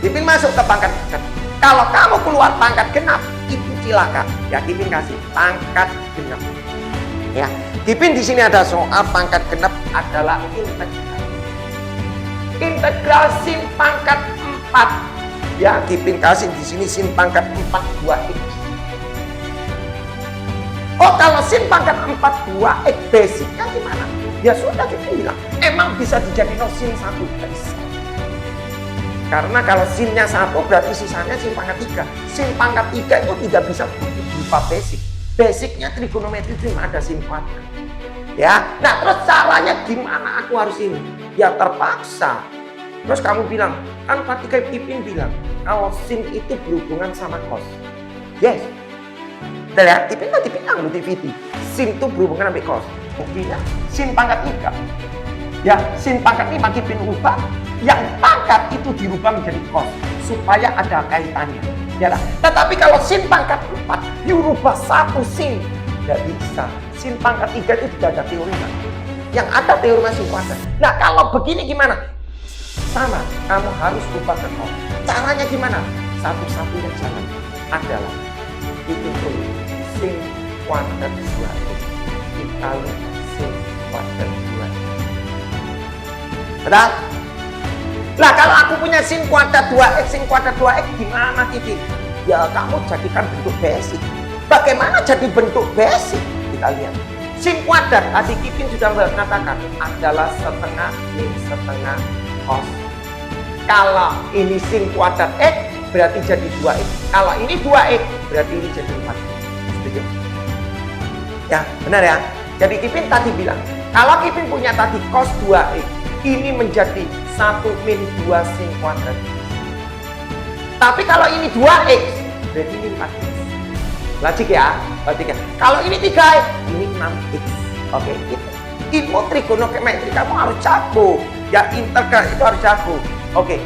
Kipin masuk ke pangkat genap. Kalau kamu keluar pangkat genap itu cilaka. Ya Kipin kasih pangkat genap. Ya, Kipin di sini ada soal pangkat genap adalah integral. Integral sin pangkat 4. Ya, Kipin kasih di sini sin pangkat 4 2x. Oh, kalau sin pangkat 4 2x basicnya gimana? Ya sudah Kipin bilang, emang bisa dijadikan sin 1 bisa. Karena kalau sinnya 1 berarti sisanya sin pangkat 3. Sin pangkat 3 itu tidak bisa berupa basic. Basicnya trigonometri cuma ada sin kuadrat. Ya, nah terus caranya gimana aku harus ini? Ya terpaksa. Terus kamu bilang, kan ketika Kipin bilang, kalau sin itu berhubungan sama cos. Yes. Kita lihat, Kipin tadi bilang di DVD, sin itu berhubungan sama cos. Buktinya, sin pangkat 3. Ya, sin pangkat 5 Kipin ubah, yang pangkat itu dirubah menjadi cos, supaya ada kaitannya. Ya, tetapi kalau sin pangkat 4, dirubah satu sin. Tidak bisa. Sin pangkat 3 itu tidak ada teorema. Yang ada teorema sin kuadrat. Nah, kalau begini gimana? Sama, kamu harus ubah ke cos. Caranya gimana? Satu-satunya jalan adalah itu sin kuadrat 2x dikali sin kuadrat 2x. Betul? Nah, kalau aku punya sin kuadrat 2x, gimana Kipin? Ya, kamu jadikan bentuk basic. Bagaimana jadi bentuk basic? Kita lihat. Sin kuadrat, tadi Kipin sudah mengatakan adalah setengah min setengah cos. Kalau ini sin kuadrat X berarti jadi 2X. Kalau ini 2X berarti ini jadi 4X. Setuju? Ya, benar ya? Jadi Kipin tadi bilang, kalau Kipin punya tadi cos 2X, ini menjadi 1 min 2 sin kuadrat. Tapi kalau ini 2X, berarti ini 4X. Logik ya? Logik ya? Kalau ini 3X, ini 6X. Oke, gitu. Ilmu trigonometri kamu harus jago. Ya, integral itu harus jago. Oke,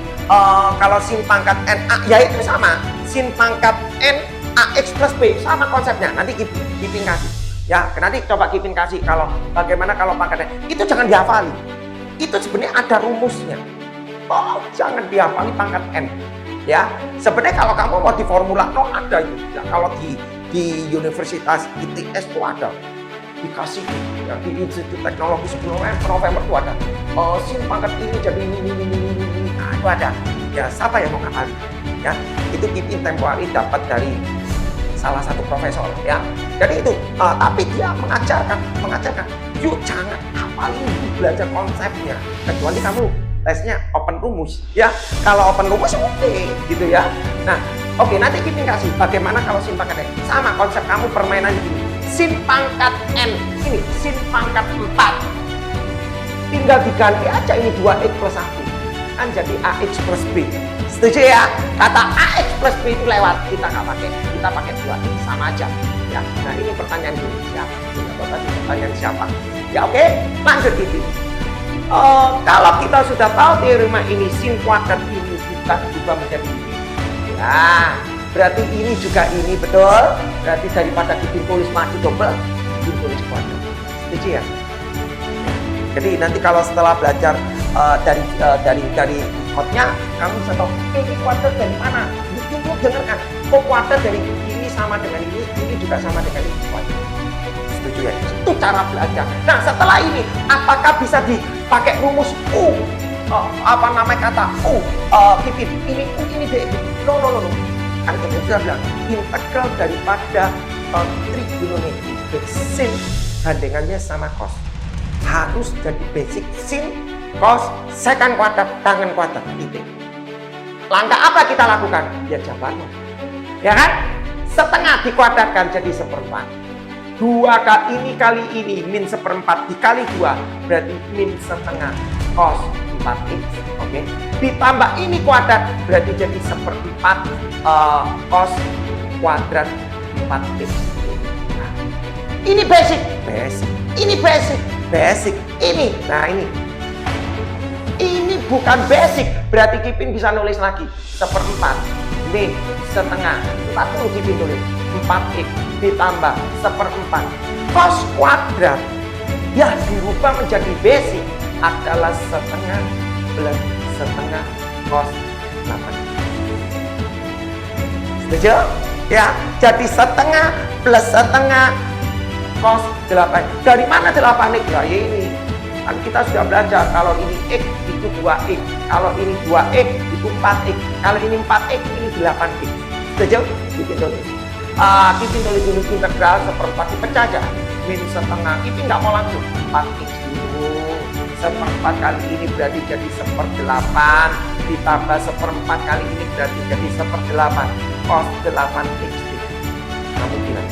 kalau sin pangkat NA, ya itu sama. Sin pangkat N AX plus B, sama konsepnya. Nanti Kipin kasih. Ya, nanti coba Kipin kasih kalau bagaimana kalau pangkatnya. Itu jangan dihafali. Itu sebenarnya ada rumusnya. Oh, jangan dihafali pangkat N. Ya, sebenarnya kalau kamu mau di formula no ada itu. Ya, kalau di Universitas ITS itu ada. Dikasih ya, di Institut Teknologi 10 November itu ada. Sin pangkat ini jadi ini. Nah, itu ada. Ya, siapa yang mau ngapalin? Ya, itu Kipin tempo hari dapat dari salah satu profesor ya. Jadi itu tapi dia mengajarkan yuk jangan hafalin, belajar konsepnya kecuali kamu tesnya open rumus ya. Kalau open rumus oke gitu ya. Nah oke, nanti Kipin kasih bagaimana kalau sin pangkat N. Sama konsep kamu permainan gini, sin pangkat N ini sin pangkat 4 tinggal diganti aja ini 2X plus 1 kan jadi AX plus B. Setuju ya? Kata AX plus B itu lewat, kita nggak pakai, kita pakai 2X sama aja ya. Nah ini pertanyaan dulu ya, pertanyaan siapa ya? Oke, lanjut gitu. Kalau kita sudah tahu teorema ini sin kuadrat ini kita juga menjadi ini ya, berarti ini juga ini, betul? Berarti daripada Kipin tulis lagi double, Kipin tulis kuadrat. Setuju ya? Jadi nanti kalau setelah belajar dari kodnya, kamu bisa tahu ini kuadrat dari mana. Kamu dengarkan, oh kuadrat dari ini sama dengan ini juga sama dengan ini kuadrat. Setuju ya? Itu cara belajar. Nah setelah ini, apakah bisa dipakai rumus U? Apa namanya kata U? Kipin, ini U ini D. No. Kan kita sudah bilang integral daripada trigonometri sin bandingannya sama cos harus jadi basic sin cos secant kuadrat tangen kuadrat itu. Langkah apa kita lakukan? Ya jawabannya ya kan, setengah dikuadratkan jadi 1/4. 2 kali ini min 1/4 dikali 2 berarti min setengah cos 4x. Oke, ditambah ini kuadrat berarti jadi 1/4 cos kuadrat 4x. Nah, ini basic ini basic ini. Nah ini bukan basic, berarti Kipin bisa nulis lagi 1/4 min setengah 40 Kipin tulis 4x ditambah 1/4 cos kuadrat ya dirubah menjadi basic adalah setengah plus setengah cos 8. Setuju? Ya, jadi setengah plus setengah cos 8. Dari mana 8x? Ya ini. Kan kita sudah belajar kalau ini X itu 2X. Kalau ini 2X itu 4X. Kalau ini 4X ini 8X. Setuju? Kipin tulis. Kipin tulis dulu integral 1/4 dipecah aja. Min setengah. Kipin nggak mau langsung. 4X dulu. 1/4 kali ini berarti jadi 1/8. Ditambah 1/4 kali ini berarti jadi 1/8. Cos 8x. Kamu bilang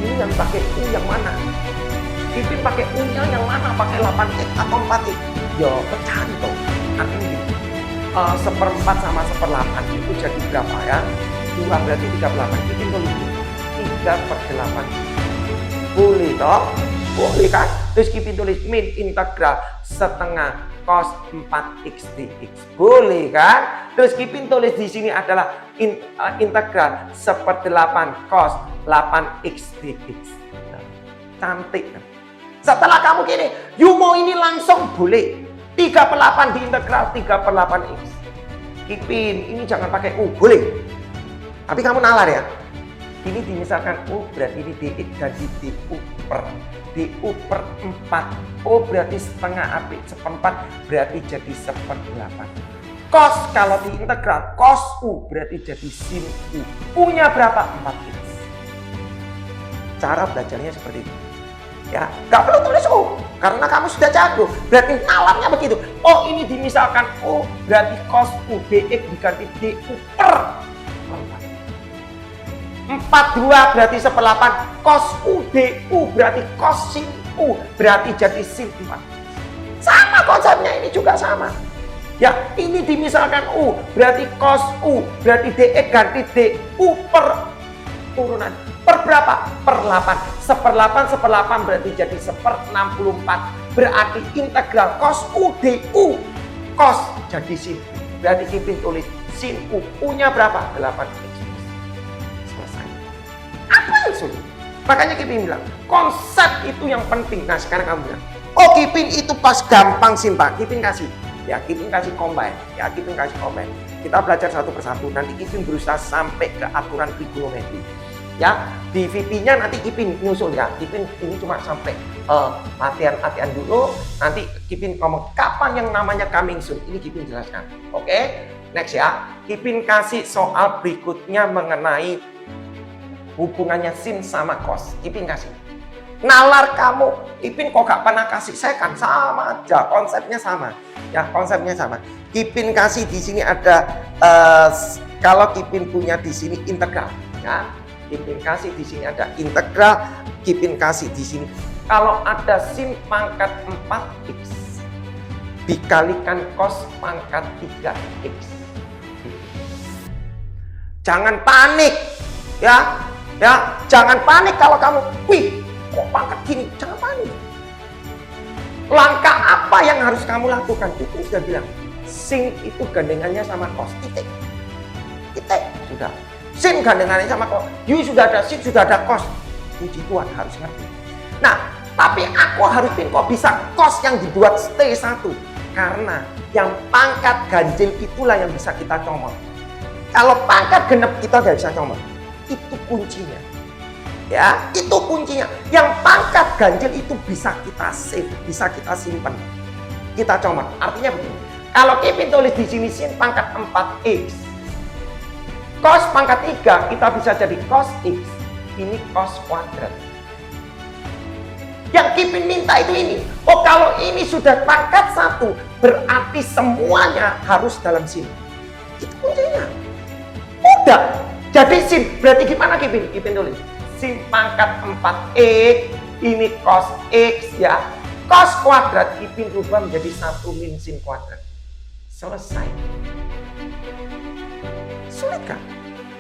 ini yang pakai U yang mana? Kipin pakai U nya yang mana? Pakai 8x atau 4x? Yo pecahan dong. Artinya gini, 1/4 sama 1/8 itu jadi berapa ya? 2 berarti 38. Kipin tulis 3/8. Boleh toh? Boleh kan? Terus Kipin tulis min integral setengah cos 4x dx. Boleh kan? Terus Kipin tulis di sini adalah integral 1/8 cos 8x dx. Cantik kan? Setelah kamu gini, you mau ini langsung boleh. 3/8 diintegral 3/8x. Kipin, ini jangan pakai U, boleh. Tapi kamu nalar ya. Ini dimisalkan U berarti ini dx jadi du per 4. O berarti setengah AB 1/4 berarti jadi 1/8. Cos kalau diintegral cos U berarti jadi sin U. U nya berapa? 4x. Cara belajarnya seperti itu. Ya, nggak perlu tulis U karena kamu sudah jago. Berarti nalarnya begitu. Oh, ini dimisalkan U berarti cos U dx diganti du per 42 berarti 1/8 cos U du berarti cos sin U berarti jadi sin 4. Sama konsepnya ini juga sama. Ya, ini dimisalkan U berarti cos U berarti dx ganti du per turunan. Per berapa? Per 8. 1/8 berarti jadi 1/64. Berarti integral cos U du. Cos jadi sin. Berarti Kipin tulis sin U. U-nya berapa? 8x. Selesai. Apa yang sulit? Makanya Kipin bilang, konsep itu yang penting. Nah, sekarang kamu bilang, oh Kipin itu pas gampang simpang. Kipin kasih. Ya, Kipin kasih combine. Ya, Kipin kasih combine. Kita belajar satu persatu. Nanti Kipin berusaha sampai ke aturan trigonometri. Ya, di VP-nya nanti Kipin nyusul ya. Kipin ini cuma sampai latihan dulu. Nanti Kipin ngomong kapan yang namanya coming soon. Ini Kipin jelaskan. Oke, next ya. Kipin kasih soal berikutnya mengenai hubungannya sin sama cos. Kipin kasih. Nalar kamu, Kipin kok gak pernah kasih? Saya kan sama aja, konsepnya sama. Ya, konsepnya sama. Kipin kasih di sini ada kalau Kipin punya di sini integral, ya. Kipin kasih di sini ada integral, Kipin kasih di sini. Kalau ada sin pangkat 4x dikalikan cos pangkat 3x. Jangan panik, ya. Ya, jangan panik kalau kamu, wih, kok pangkat gini? Jangan panik. Langkah apa yang harus kamu lakukan? Kipin sudah bilang, sin itu gandengannya sama cos, titik. Titik, sudah. Sin gandengannya sama cos. You sudah ada sin, sudah ada cos. Puji Tuhan, harus ngerti. Nah, tapi aku harus kok bisa cos yang dibuat T1. Karena yang pangkat ganjil itulah yang bisa kita comot. Kalau pangkat genep kita nggak bisa comot. Itu kuncinya. Ya, itu kuncinya. Yang pangkat ganjil itu bisa kita save, bisa kita simpan. Kita comot. Artinya begini. Kalau Kipin tulis di sini sin pangkat 4x. Cos pangkat 3 kita bisa jadi cos x. Ini cos kuadrat. Yang Kipin minta itu ini. Oh, kalau ini sudah pangkat 1 berarti semuanya harus dalam sin. Itu kuncinya. Udah. Jadi sin berarti gimana Kipin? Kipin tulis sin pangkat 4x ini cos x ya. Cos kuadrat Kipin rubah menjadi 1 min sin kuadrat. Selesai. Sulit kan?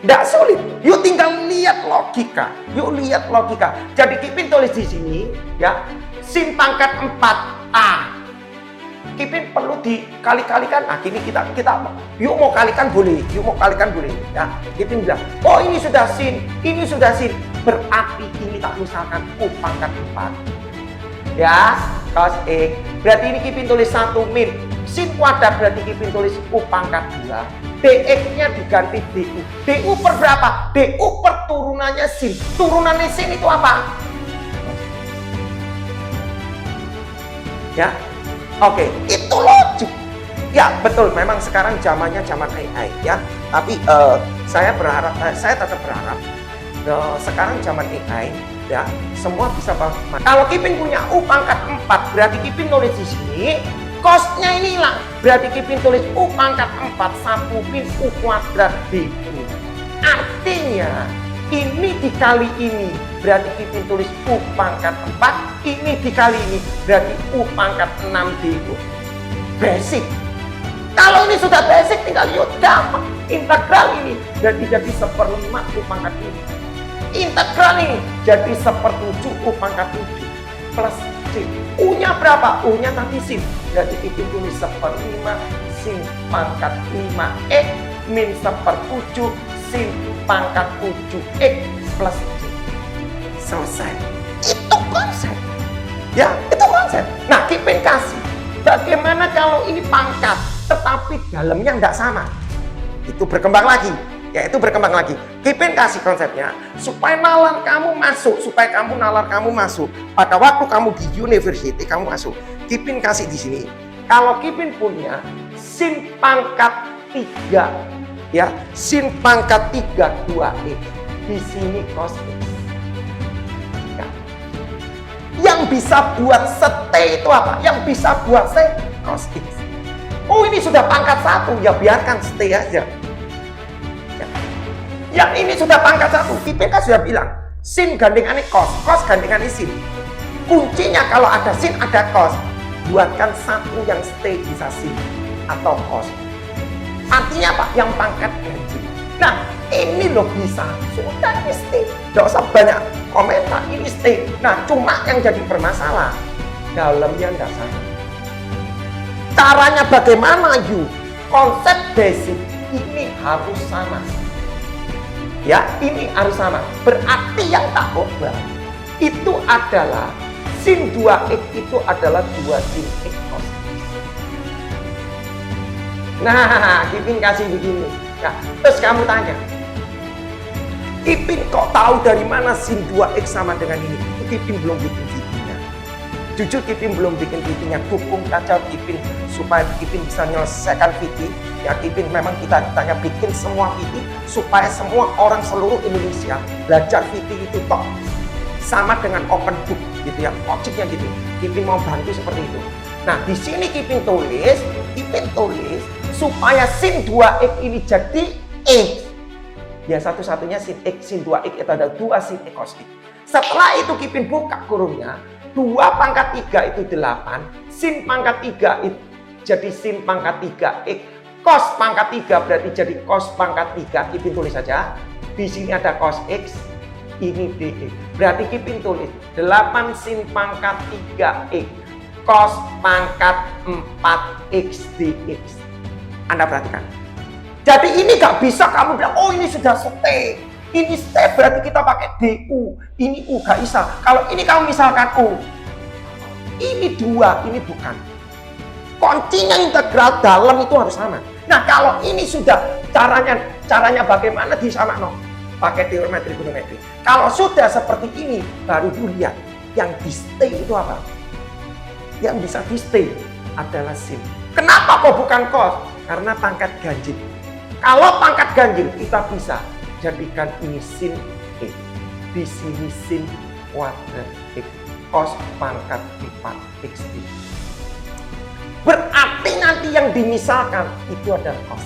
Tidak sulit. Yuk tinggal lihat logika. Yuk lihat logika. Jadi Kipin tulis di sini ya, sin pangkat 4a. Kipin perlu dikali-kalikan. Nah, kini kita yuk mau kalikan boleh. Yuk mau kalikan boleh ya. Kipin bilang, "Oh, ini sudah sin, ini sudah sin." Berarti ini tak misalkan U pangkat 4. Ya, cos x. Berarti ini Kipin tulis 1 min sin kuadrat berarti Kipin tulis U pangkat 2. dx-nya diganti du. Du per berapa? Du per turunannya sin. Turunannya sin itu apa? Ya, oke, itu logik. Ya, betul. Memang sekarang zamannya zaman AI ya. Tapi saya tetap berharap sekarang zaman AI ya, semua bisa paham. Kalau Kipin punya U pangkat 4, berarti Kipin nulis di sini. Cosnya ini hilang, berarti Kipin tulis U pangkat 4 1 min U kuadrat du. Artinya ini dikali ini berarti Kipin tulis U pangkat 4, ini dikali ini berarti U pangkat 6 du. Basic. Kalau ini sudah basic tinggal yuk dapat integral ini berarti jadi 1/5 U pangkat 5. Integral ini jadi 1/7 U pangkat 7 plus sin. U-nya berapa? U-nya tadi sin. Berarti Kipin tulis 1/5 sin pangkat 5x min 1/7 sin pangkat 7x plus sin. Selesai. Itu konsep. Ya, itu konsep. Nah, Kipin kasih. Bagaimana kalau ini pangkat, tetapi dalamnya nggak sama? Itu berkembang lagi. Ya, itu berkembang lagi. Kipin kasih konsepnya supaya nalar kamu masuk. Pada waktu kamu di university kamu masuk. Kipin kasih di sini. Kalau Kipin punya sin pangkat 3 ya, sin pangkat 3 2x. Di sini cos x. Ya. Yang bisa buat stay itu apa? Yang bisa buat stay cos X. Oh, ini sudah pangkat 1, ya biarkan stay aja. Ya. Yang ini sudah pangkat 1, Kipin kan sudah bilang sin gandengannya cos, cos gandengannya sin. Kuncinya kalau ada sin ada cos, buatkan satu yang stay bisa sin atau cos. Artinya apa? Yang pangkat ganjil. Nah, ini loh bisa. Sudah ini stay. Tidak usah banyak komentar, ini stay. Nah, cuma yang jadi bermasalah dalamnya tidak sama. Caranya bagaimana yuk? Konsep basic ini harus sama. Ya, ini harus sama. Berarti yang tak ubah itu adalah sin 2x itu adalah 2 sin x cos x. Nah, Kipin kasih begini. Nah, terus kamu tanya, Kipin kok tahu dari mana sin 2x sama dengan ini? Itu Kipin belum bikin videonya. Jujur Kipin belum bikin videonya. Dukung saja Kipin supaya Kipin bisa menyelesaikan video. Ya, Kipin memang kita tanya bikin semua video supaya semua orang seluruh Indonesia belajar video itu toh sama dengan open book gitu ya, objeknya gitu. Kipin mau bantu seperti itu. Nah, di sini Kipin tulis supaya sin 2x ini jadi x. Ya, satu-satunya sin x, sin 2x itu ada 2 sin x cos x. Setelah itu Kipin buka kurungnya, 2 pangkat 3 itu 8, sin pangkat 3 itu jadi sin pangkat 3x, cos pangkat 3 berarti jadi cos pangkat 3. Kipin tulis saja. Di sini ada cos x, ini dx. Berarti Kipin tulis 8 sin pangkat 3x cos pangkat 4x dx. Anda perhatikan. Jadi ini gak bisa kamu bilang, oh ini sudah stay. Ini stay berarti kita pakai du. Ini u gak bisa. Kalau ini kamu misalkan u. Ini 2, ini bukan. Kuncinya integral dalam itu harus sama. Nah, kalau ini sudah caranya bagaimana disamakan? Pakai teorema trigonometri. Kalau sudah seperti ini, baru dilihat yang di stay itu apa? Yang bisa di stay adalah sin. Kenapa kok bukan cos? Karena pangkat ganjil. Kalau pangkat ganjil kita bisa jadikan ini sin x, di sini sin kuadrat x, cos pangkat 4x. Berarti nanti yang dimisalkan itu adalah cos.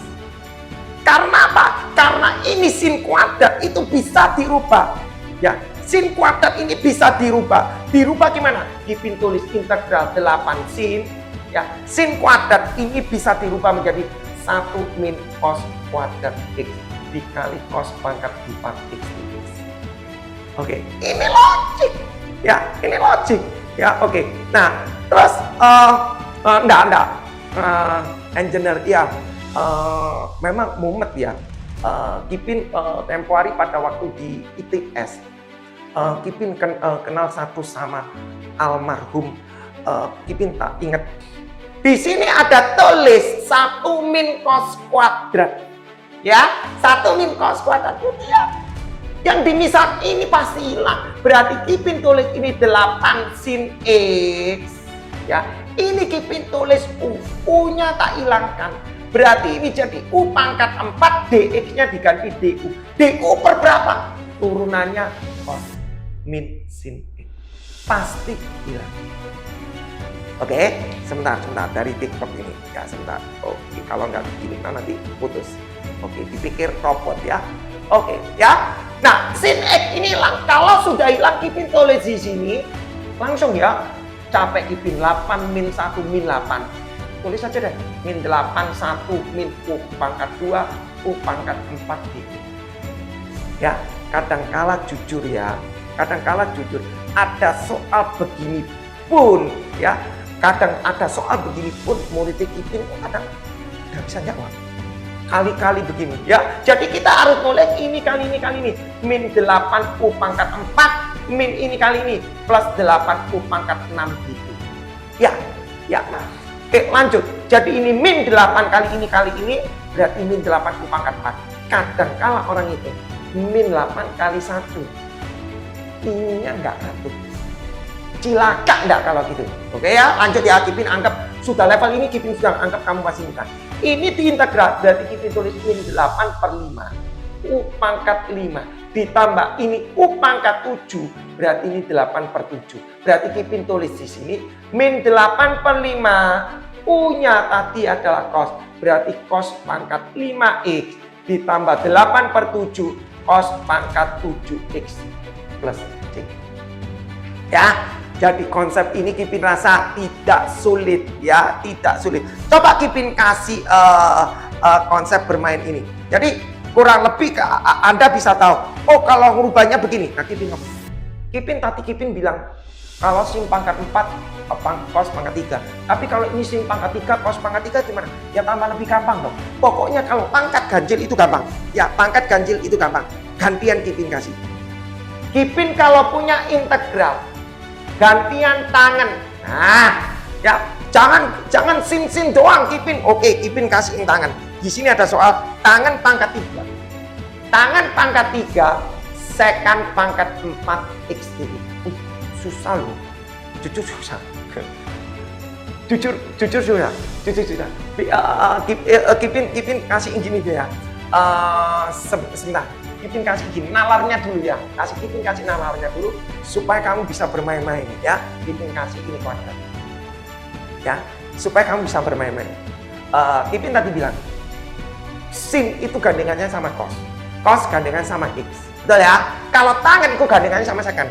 Karena apa? Karena ini sin kuadrat itu bisa dirubah. Ya, sin kuadrat ini bisa dirubah. Dirubah gimana? Kipin tulis integral 8 sin. Ya, sin kuadrat ini bisa dirubah menjadi 1 min cos kuadrat x dikali cos pangkat 4x dx. Oke, ini logik. Ya, ini logik. Ya, oke. Nah, terus enggak. Engineer, ya. Memang mumet ya. Kipin tempo hari pada waktu di ITS, Kipin kenal satu sama almarhum. Kipin tak ingat. Di sini ada tulis 1 min cos kuadrat. Ya, 1 min cos kuadrat itu ya. Yang dimisal ini pasti hilang. Berarti Kipin tulis ini 8 sin x. Ya, ini Kipin tulis u. U-nya tak hilangkan. Berarti ini jadi u pangkat 4 dx-nya diganti du. Du per berapa? Turunannya cos min sin x. Pasti hilang. Oke, sebentar dari TikTok ini. Ya, sebentar. Oke, kalau nggak begini nanti putus. Oke, dipikir robot ya. Oke, ya. Nah, sin x ini hilang. Kalau sudah hilang, Kipin tulis di sini langsung ya. Capek Kipin 8 min 1 min 8. Tulis saja deh. Min 8 1 min u pangkat 2 u pangkat 4 dx. Ya, kadangkala jujur ya. Kadangkala jujur. Ada soal begini pun ya. Kadang ada soal begini pun murid Kipin kadang nggak bisa jawab. Kali-kali begini ya. Jadi kita harus nulis ini kali ini. Min 8 u pangkat 4 min ini kali ini plus 8 u pangkat 6 gitu. Ya. Nah. Oke, lanjut. Jadi ini min 8 kali ini berarti min 8 u pangkat 4. Kadang-kala orang itu min 8 kali 1. Ininya nggak satu. Cilaka enggak kalau gitu. Oke ya, lanjut ya. Kipin anggap sudah level ini, Kipin sudah anggap kamu masih bukan. Ini diintegral, berarti Kipin tulis min 8 per 5 u pangkat 5 ditambah ini U pangkat 7, berarti ini 8/7. Berarti Kipin tulis di sini, min 8/5, U-nya tadi adalah cos. Berarti cos pangkat 5X ditambah 8/7, cos pangkat 7X plus C. Ya, jadi konsep ini Kipin rasa tidak sulit ya, tidak sulit. Coba Kipin kasih konsep bermain ini. Jadi kurang lebih Anda bisa tahu, oh kalau merubahnya begini. Nah Kipin ngomong. Tadi Kipin bilang, kalau sin pangkat 4, cos pangkat 3. Tapi kalau ini sin pangkat 3, cos pangkat 3 gimana? Ya tambah lebih gampang dong. Pokoknya kalau pangkat ganjil itu gampang. Ya pangkat ganjil itu gampang. Gantian Kipin kasih. Kipin kalau punya integral, gantian tangan. Nah, ya jangan sin doang Kipin. Oke, Kipin kasih tangan. Di sini ada soal tangan pangkat 3. Tangan pangkat 3, sekan pangkat 4 X diri. Susah loh. Jujur susah. Jujur susah. Kipin kasih gini deh ya. Sebentar. Kipin kasih gini, nalarnya dulu ya. Kipin kasih nalarnya dulu supaya kamu bisa bermain-main ya. Kipin kasih ini kuadrat. Ya, supaya kamu bisa bermain-main. Kipin tadi bilang sin itu gandengannya sama cos. Cos gandengan sama X. Betul ya? Kalau tangan itu gandengannya sama sekan.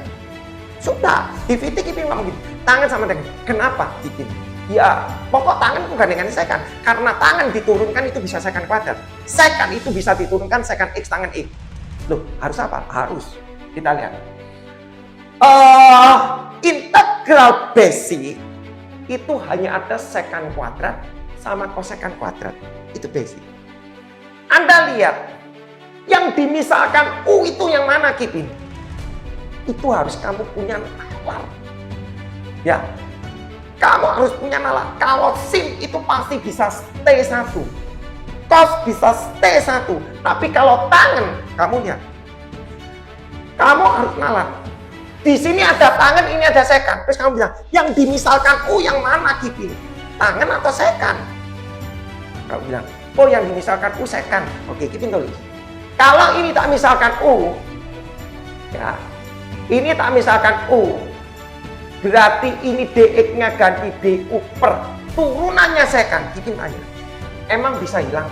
Sudah, di VT Kipin ngomong gitu. Tangan sama sekan. Kenapa Kipin? Ya, pokok tangan itu gandengannya sekan. Karena tangan diturunkan itu bisa sekan kuadrat. Sekan itu bisa diturunkan sekan X tangan X. Loh, harus apa? Harus. Kita lihat. Integral basic itu hanya ada sekan kuadrat sama kosekan kuadrat. Itu basic. Anda lihat, yang dimisalkan U itu yang mana Kipin? Itu harus kamu punya nalar. Ya, kamu harus punya nalar. Kalau sin itu pasti bisa T1. Cos bisa T1. Tapi kalau tangan, kamu lihat. Kamu harus nalar. Di sini ada tangan, ini ada sekan. Terus kamu bilang, yang dimisalkan U yang mana Kipin? Tangan atau sekan? Kamu bilang, oh yang dimisalkan U sekan. Oke, Kipin tulis. Kalau ini tak misalkan U, ya, ini tak misalkan U, berarti ini dx-nya ganti du per turunannya sekan. Kipin tanya, emang bisa hilang?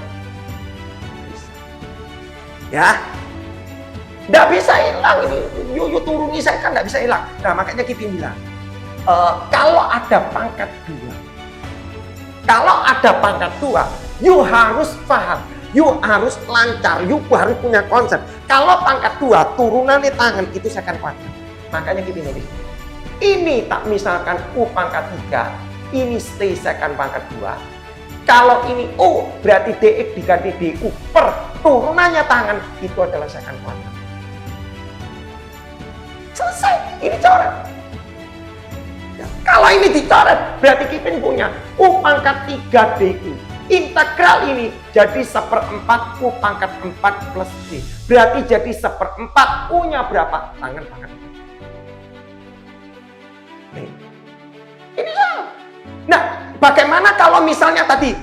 Bisa. Ya, nggak bisa hilang ini. Yu turuni sekan nggak bisa hilang. Nah makanya Kipin bilang, kalau ada pangkat 2, kalau ada pangkat 2, you harus paham, you harus lancar, you harus punya konsep. Kalau pangkat 2, turunannya tangan itu sekan kuadrat. Makanya Kipin nulis. Ini tak misalkan U pangkat 3, ini stay sekan pangkat 2. Kalau ini U, berarti dx diganti du per turunannya tangan, itu adalah sekan kuadrat. Selesai, ini coret. Kalau ini dicoret, berarti Kipin punya U pangkat 3 du. Integral ini jadi 1/4 U pangkat 4 plus D. Berarti jadi 1/4 U-nya berapa? Tangan pangkat 4. Nih. Ini salah. Nah, bagaimana kalau misalnya tadi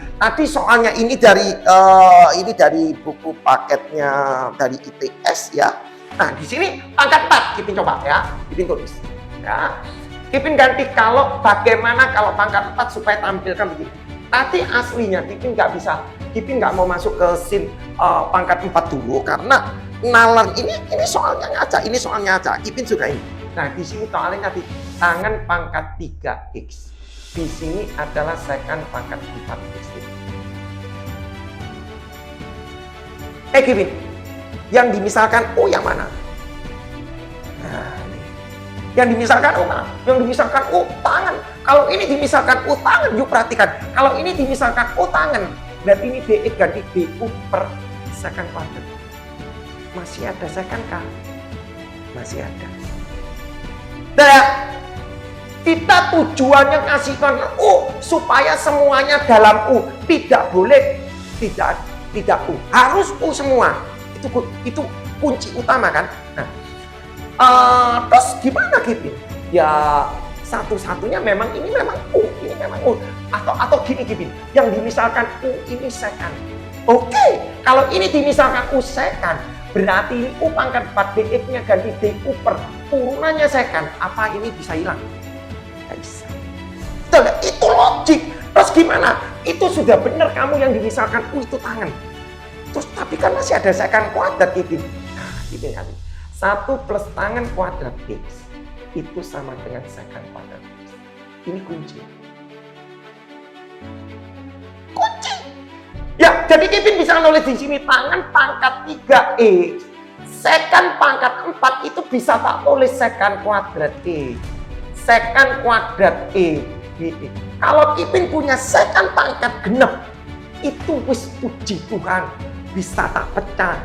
soalnya ini dari buku paketnya dari ITS ya. Nah, di sini pangkat 4 Kipin coba ya. Kipin tulis. Ya. Kipin ganti kalau bagaimana kalau pangkat 4 supaya tampilkan begini. Tadi aslinya Kipin nggak bisa, Kipin nggak mau masuk ke sin pangkat 4 dulu karena nalar ini soalnya ngaca, ini soalnya ngaca. Kipin sudah ini. Nah di sini soalnya nanti tangan pangkat 3x, di sini adalah sekan pangkat 4x. Kipin, yang dimisalkan U yang mana? Nah, yang dimisalkan U mana? Yang dimisalkan U tangan. Kalau ini dimisalkan U tangan, yuk perhatikan. Kalau ini dimisalkan U tangan, berarti ini dx ganti du per sekan kuadrat. Masih ada sekan kah? Masih ada. Nah, kita tujuannya kasihkan U supaya semuanya dalam U. Tidak boleh tidak U. Harus U semua. Itu kunci utama kan. Nah, terus gimana Kipin? Ya satu-satunya memang ini memang U, ini memang U. Atau gini Kipin, yang dimisalkan U ini sekan. Oke, kalau ini dimisalkan U sekan, berarti ini U pangkat 4 dx-nya ganti DU per turunannya secant. Apa ini bisa hilang? Nggak bisa. Betul, itu logik. Terus gimana? Itu sudah benar kamu yang dimisalkan U itu tangan. Terus tapi kan masih ada secant kuadrat Kipin. Nah, Kipin kasih 1 plus tangan kuadrat X itu sama dengan secant kuadrat X. Ini kunci. Kunci. Ya, jadi Kipin bisa nulis di sini tangan pangkat 3x, secant pangkat 4 itu bisa tak tulis secant kuadrat X. Secant kuadrat X. Kalau Kipin punya secant pangkat genep, itu wis puji Tuhan bisa tak pecah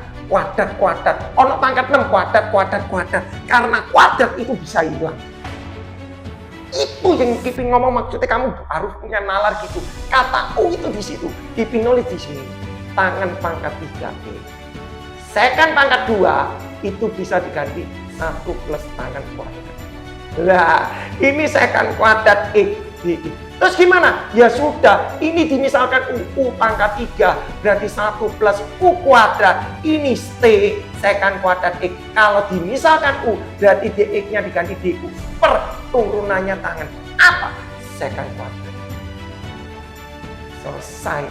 kuadrat. Ono pangkat 6 kuadrat. Karena kuadrat itu bisa hilang. Itu yang Kipin ngomong, maksudnya kamu harus punya nalar gitu. Kata U itu di situ. Kipin nulis di sini. Tangan pangkat 3x. Secant pangkat 2 itu bisa diganti 1 plus tangan kuadrat. Lah, ini secant kuadrat X. Terus gimana? Ya sudah, ini dimisalkan U pangkat 3 berarti 1 plus U kuadrat. Ini T secant kuadrat X. Kalau dimisalkan U berarti dx-nya diganti DU per turunannya tangan. Apa? Secant kuadrat. Selesai.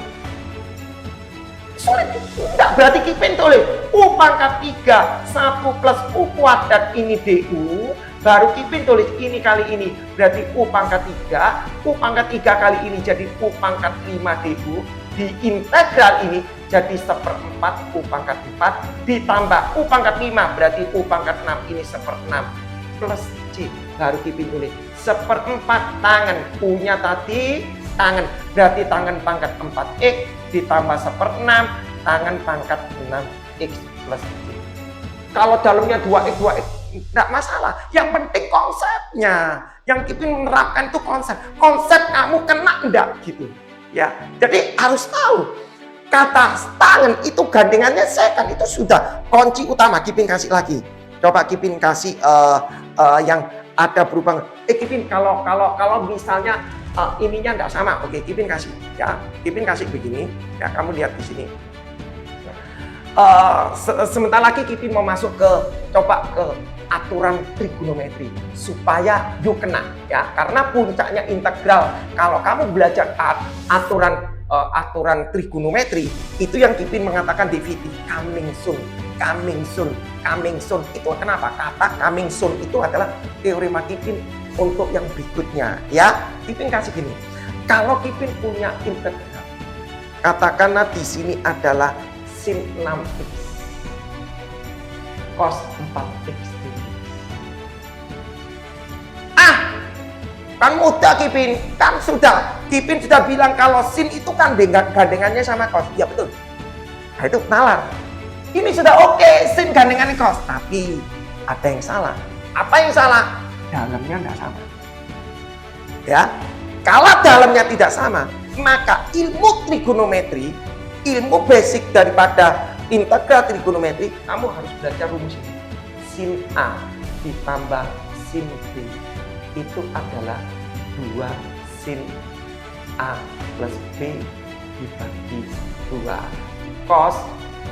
Sulit. Enggak, berarti Kipin tulis U pangkat 3 1 plus U kuadrat ini DU. Baru Kipin tulis ini kali ini berarti U pangkat 3. U pangkat 3 kali ini jadi U pangkat 5 DU. Di integral ini jadi 1/4 U pangkat 4 ditambah U pangkat 5 berarti U pangkat 6 ini 1/6 plus C. Baru Kipin tulis 1/4 tangan. U-nya tadi tangan berarti tangan pangkat 4x ditambah 1/6 tangan pangkat 6x plus C. Kalau dalamnya 2x tidak masalah, yang penting konsepnya. Yang Kipin menerapkan itu konsep kamu kena enggak gitu ya. Jadi harus tahu kata tangan itu gandengannya secant, itu sudah kunci utama. Kipin kasih lagi, coba Kipin kasih yang ada berubah. Kipin kalau misalnya ininya enggak sama, oke Kipin kasih ya. Kipin kasih begini ya, kamu lihat di sini. Sebentar lagi Kipin mau masuk ke aturan trigonometri supaya you kena ya, karena puncaknya integral. Kalau kamu belajar aturan trigonometri itu yang Kipin mengatakan definitif coming soon. Itu kenapa? Kata coming soon itu adalah teorema Kipin untuk yang berikutnya ya. Kipin kasih gini, kalau Kipin punya integral, katakanlah di sini adalah sin 6x cos 4x. Kan mudah Kipin, kan Kipin sudah bilang kalau sin itu kan gandengannya sama cos. Ya betul. Nah itu nalar. Ini sudah oke, sin gandengannya cos. Tapi ada yang salah. Apa yang salah? Dalamnya tidak sama. Ya, kalau dalamnya tidak sama, maka ilmu trigonometri, ilmu basic daripada integral trigonometri, kamu harus belajar rumus ini. Sin A ditambah sin B itu adalah 2 sin A plus B dibagi 2 cos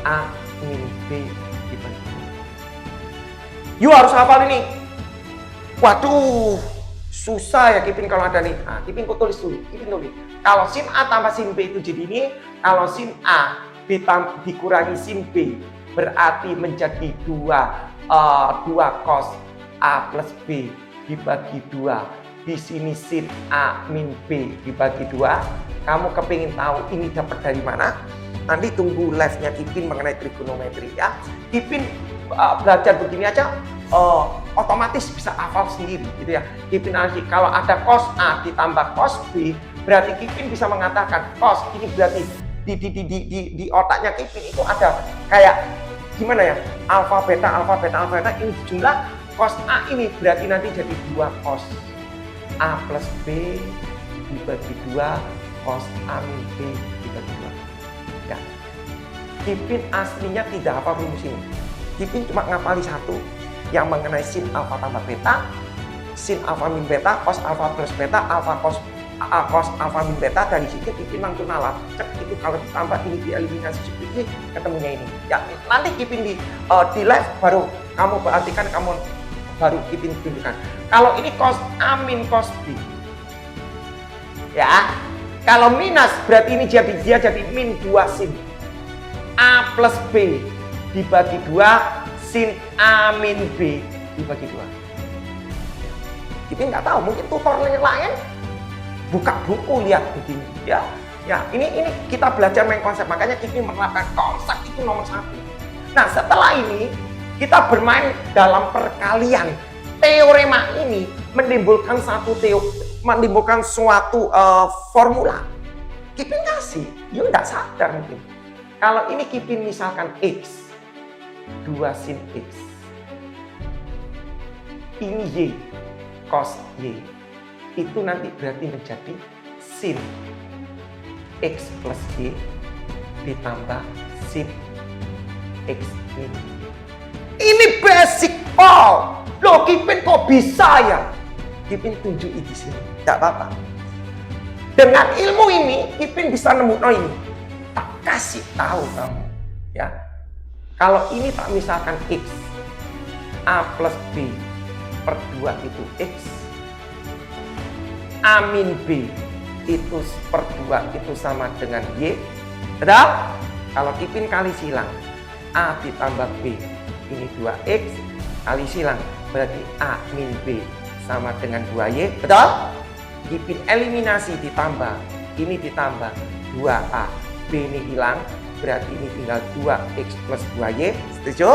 A min B dibagi 2. You harus hafal ini. Waduh, susah ya Kipin kalau ada nih. Nah, Kipin tulis dulu. Kipin tulis. Kalau sin A tambah sin B itu jadi ini. Kalau sin A dikurangi sin B berarti menjadi 2 cos A plus B dibagi 2. Di sini sin A min B dibagi 2. Kamu kepingin tahu ini dapat dari mana? Nanti tunggu live-nya Kipin mengenai trigonometri ya. Kipin belajar begini aja otomatis bisa hafal sendiri gitu ya. Kipin nanti kalau ada cos A ditambah cos B berarti Kipin bisa mengatakan cos ini berarti di otaknya Kipin itu ada kayak gimana ya? Alfa beta ini jumlah cos A ini berarti nanti jadi 2 cos A plus B dibagi 2 cos A min B dibagi 2 ya. Kipin aslinya tidak hafal rumus ini. Kipin cuma ngapali satu yang mengenai sin alfa tambah beta, sin alfa min beta, cos alfa plus beta, alfa cos cos alfa min beta, dari situ Kipin langsung nalar. Cek itu kalau ditambah ini dieliminasi seperti ini, ketemunya ini. Ya, nanti Kipin di live baru kamu perhatikan, kamu baru Kipin tunjukkan. Kalau ini cos A min cos B. Ya. Kalau minus berarti ini dia jadi min 2 sin A plus B dibagi 2 sin A min B dibagi 2. Kita nggak tahu, mungkin tutor lain buka buku lihat begini ya. Ya, ini kita belajar main konsep, makanya kita menerapkan konsep itu nomor 1. Nah, setelah ini kita bermain dalam perkalian. Teorema ini menimbulkan suatu formula. Kipin kasih, ya nggak sadar mungkin. Kalau ini Kipin misalkan X, 2 sin X. Ini Y, cos Y. Itu nanti berarti menjadi sin X plus Y ditambah sin X min. Ini basic Paul. Loh, Kipin kok bisa ya? Kipin tunjuki di sini, tidak apa-apa. Dengan ilmu ini, Kipin bisa nemu ini. Tak kasih tahu kamu, ya. Kalau ini tak misalkan X, A plus B per 2 itu X, A min B itu per 2 itu sama dengan Y. Betul? Kalau Kipin kali silang, A ditambah B, ini 2X, kali silang, berarti A min B sama dengan 2Y. Betul? Kipin eliminasi ditambah, ini ditambah 2A, B ini hilang, berarti ini tinggal 2X plus 2Y. Setuju?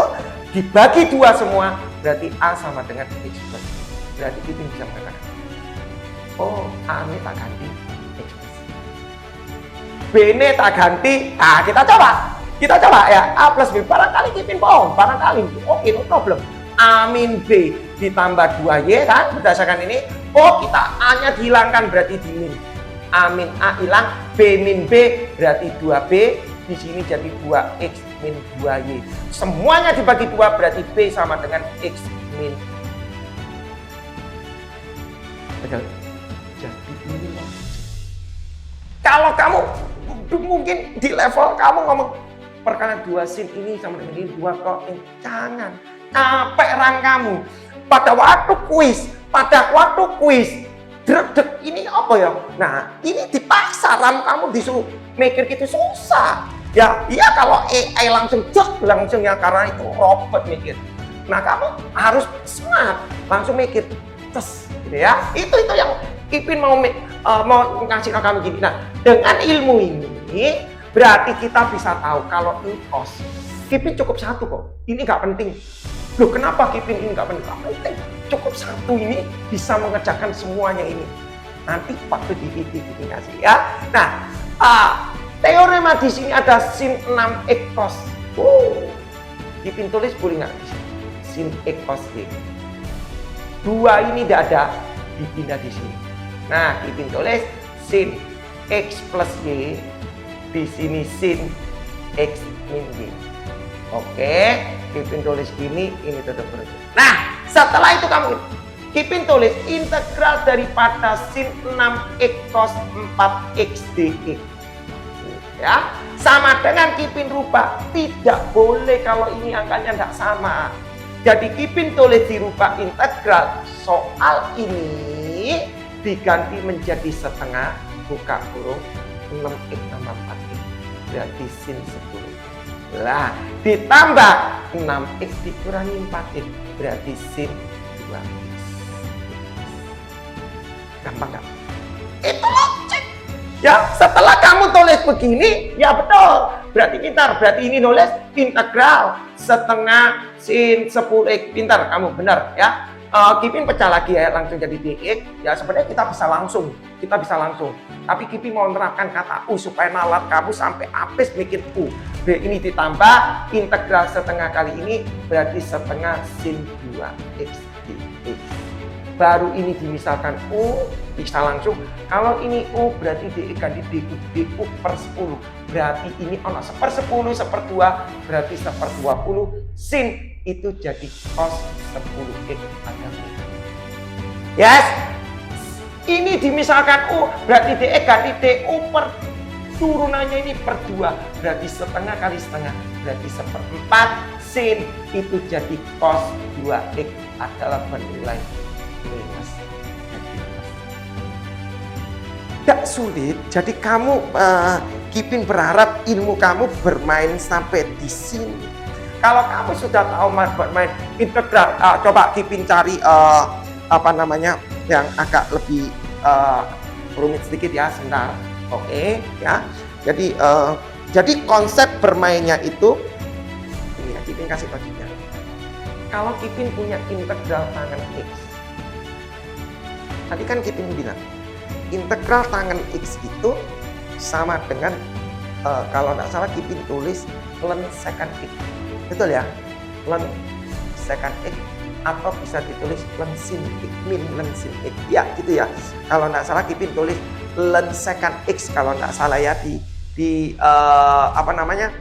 Dibagi 2 semua, berarti A sama dengan X plus Y. Berarti Kipin bisa mengatakan, oh, A ini tak ganti X plus Y. B ini tak ganti, nah kita coba ya, A plus B. Barangkali Kipin bohong, barangkali, oke, no problem. A min B ditambah 2Y kan, berdasarkan ini. Oh, kita A-nya dihilangkan, berarti di min. A min A hilang, B min B berarti 2B. Di sini jadi 2X min 2Y. Semuanya dibagi 2 berarti B sama dengan X min. Betul? Jadi ini loh. Kalau kamu mungkin di level kamu ngomong perkara 2 sin ini sama dengan ini 2 kok, jangan. Capek rang kamu. Pada waktu kuis, deg ini apa ya? Nah, ini dipaksa ram kamu disuruh mikir gitu susah. Ya, iya kalau AI langsung langsung ya, karena itu robot mikir. Nah, kamu harus smart, langsung mikir, gitu ya. Itu yang Kipin mau ngasih ke kamu gini. Nah, dengan ilmu ini berarti kita bisa tahu kalau ini kos. Kipin cukup 1 kok. Ini nggak penting. Loh, kenapa Kipin ini nggak penting? Nggak penting. Cukup 1 ini bisa mengerjakan semuanya ini. Nanti waktu di VT Kipin kasih ya. Nah, teorema di sini ada sin 6x cos. Kipin tulis boleh nggak? Sin x cos y. 2 ini tidak ada, dipindah di sini. Nah, Kipin tulis sin x plus y, di sini sin x min y. Oke, Kipin tulis gini, ini tetap berarti. Nah, setelah itu kamu Kipin tulis integral daripada sin 6x cos 4x dx. Ya, sama dengan Kipin rubah. Tidak boleh kalau ini angkanya tidak sama. Jadi Kipin tulis dirubah integral. Soal ini diganti menjadi setengah, buka kurung 6x tambah 4x. Berarti sin 10. Lah, ditambah 6x dikurangi 4x berarti sin 2x. Gampang nggak? Itu logik. Ya, setelah kamu tulis begini, ya betul. Berarti pintar. Berarti ini nulis integral setengah sin 10x. Pintar, kamu benar ya. Kipin pecah lagi ya, langsung jadi dx. Ya sebenarnya kita bisa langsung. Tapi Kipin mau menerapkan kata U supaya nalar kamu sampai habis mikir U. B ini ditambah integral setengah kali ini berarti setengah sin 2x dx. Baru ini dimisalkan U bisa langsung. Kalau ini U berarti dx ganti du per 10. Berarti ini ono 1/10, 1/2 berarti 1/20 sin itu jadi cos 10x pada min. Yes. Ini dimisalkan U, berarti DX ganti DU per turunannya ini per 2. Berarti setengah kali setengah, berarti 1/4 sin itu jadi cos 2X adalah bernilai minus. Tidak sulit, jadi kamu Kipin berharap ilmu kamu bermain sampai di sini. Kalau kamu sudah tahu bermain integral, coba Kipin cari apa namanya yang agak lebih rumit sedikit ya, sebentar. Oke, ya. Jadi konsep bermainnya itu ini ya, Kipin kasih baginya. Kalau Kipin punya integral tangan X, tadi kan Kipin bilang integral tangan X itu sama dengan kalau tidak salah Kipin tulis len secant X, betul ya, len secant X, atau bisa ditulis len sin X, min len sin X, ya gitu ya. Kalau tidak salah Kipin tulis len secant X kalau tidak salah ya, di apa namanya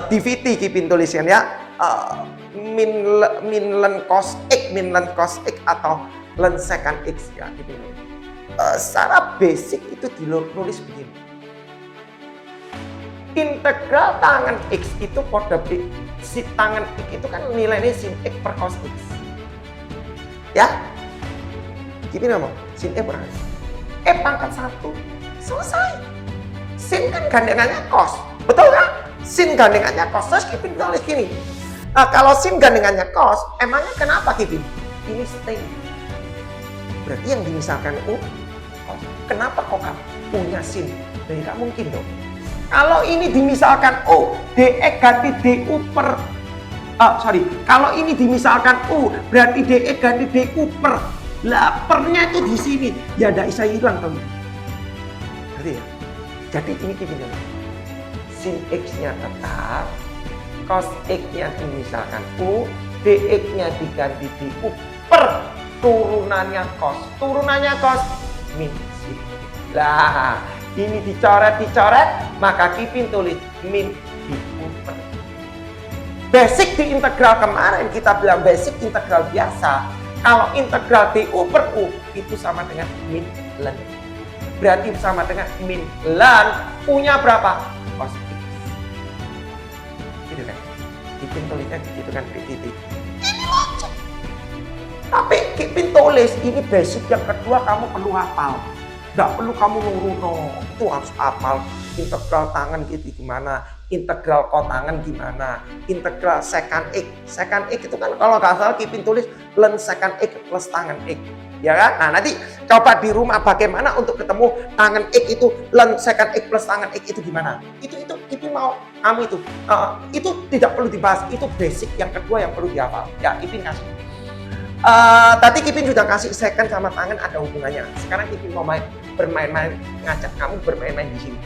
DVT Kipin tuliskan ya, min len cos X, min len cos X atau len secant X ya Kipin. Secara basic itu ditulis begini. Integral tangan X itu pada si tangan X itu kan nilainya sin X per cos X. Ya? Gini ngomong, sin X berapa? Pangkat 1. Selesai. Sin kan gandengannya cos. Betul kan? Sin gandengannya cos. Terus Kipin tulis gini. Nah, kalau sin gandengannya cos, emangnya kenapa Kipin? Ini stay. Berarti yang dimisalkan U, kenapa kok punya sin? Jadi nggak mungkin dong. Kalau ini dimisalkan U, DX ganti DU per, kalau ini dimisalkan U, berarti DX ganti DU per, lah pernya itu di sini, ya nggak bisa hilang dong. Berarti ya. Jadi ini kita sin X-nya tetap, cos X-nya dimisalkan U, DX-nya diganti DU per turunannya cos min sin. Lah, ini dicoret, maka Kipin tulis min DU per. Basic di integral kemarin kita bilang basic integral biasa. Kalau integral DU per U itu sama dengan min len. Berarti sama dengan min len punya berapa? Cos X. Gitu kan? Kipin tulisnya gitu kan, ini logik. Tapi Kipin tulis ini basic yang kedua kamu perlu hafal. Nggak perlu kamu nuruno, itu harus hafal. Integral tangan gitu gimana, integral kotangan gimana, integral secant X. Secant X itu kan kalau nggak salah Kipin tulis len secant X plus tangan X. Ya kan? Nah nanti coba di rumah bagaimana untuk ketemu tangan X itu len secant X plus tangan X itu gimana? Itu Kipin mau kamu itu tidak perlu dibahas, itu basic yang kedua yang perlu dihafal. Ya Kipin kasih. Tadi Kipin sudah kasih secant sama tangan ada hubungannya. Sekarang Kipin mau bermain-main, ngajak kamu bermain-main di sini.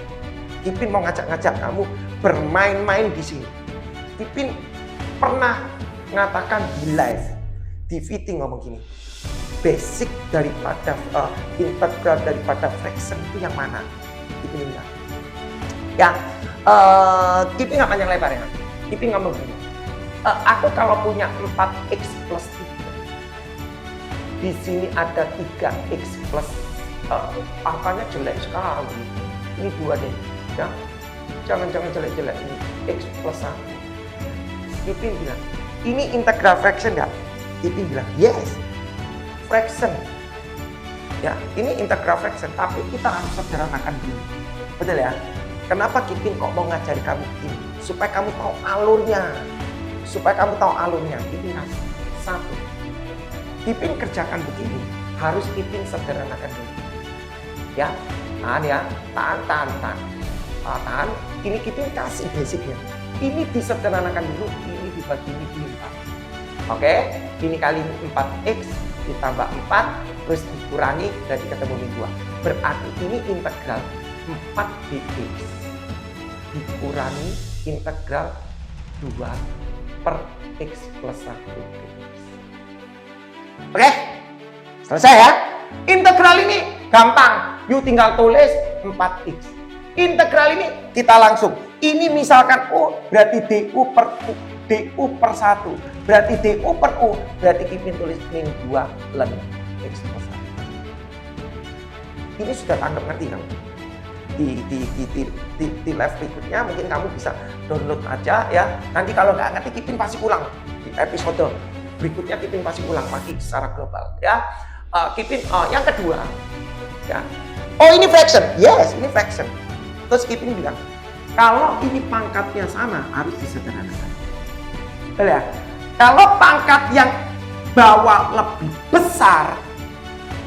Kipin mau ngajak kamu bermain-main di sini. Kipin pernah mengatakan di live, di fitting ngomong gini. Basic daripada integral daripada fraction itu yang mana? Kipin bilang. Ya, Kipin nggak panjang lebar ya. Kipin ngomong gini. Aku kalau punya 4x plus 3. Di sini ada 3x plus angkanya jelek sekali. Ini 2 deh, ya. Jangan jelek-jelek ini x plus 1. Kipin bilang, ini integral fraction nggak? Kipin bilang, yes, fraction. Ya, ini integral fraction, tapi kita harus sederhanakan dulu. Betul ya? Kenapa Kipin kok mau ngajari kamu ini? Supaya kamu tahu alurnya. Kipin kasih 1. Kipin kerjakan begini, harus Kipin sederhanakan dulu. Ya, tahan. Tahan. Ini Kipin kasih basicnya. Ini disederhanakan dulu, ini dibagi ini 4. Oke, ini kali 4x ditambah 4, terus dikurangi, jadi ketemu min 2. Berarti ini integral 4 dx dikurangi integral 2 per x plus 1 dx. Oke, selesai ya. Integral ini gampang, you tinggal tulis 4x. Integral ini kita langsung. Ini misalkan U berarti DU per 1. Berarti DU per U berarti Kipin tulis min 2 len x plus 1. Ini sudah tangkap ngerti kamu? Di live berikutnya mungkin kamu bisa download aja ya. Nanti kalau nggak ngerti Kipin pasti ulang di episode berikutnya, Kipin pasti ulang lagi secara global ya. Kipin yang kedua ya. Oh ini fraction, yes ini fraction. Terus Kipin bilang kalau ini pangkatnya sama harus disederhanakan. Betul ya? Kalau pangkat yang bawah lebih besar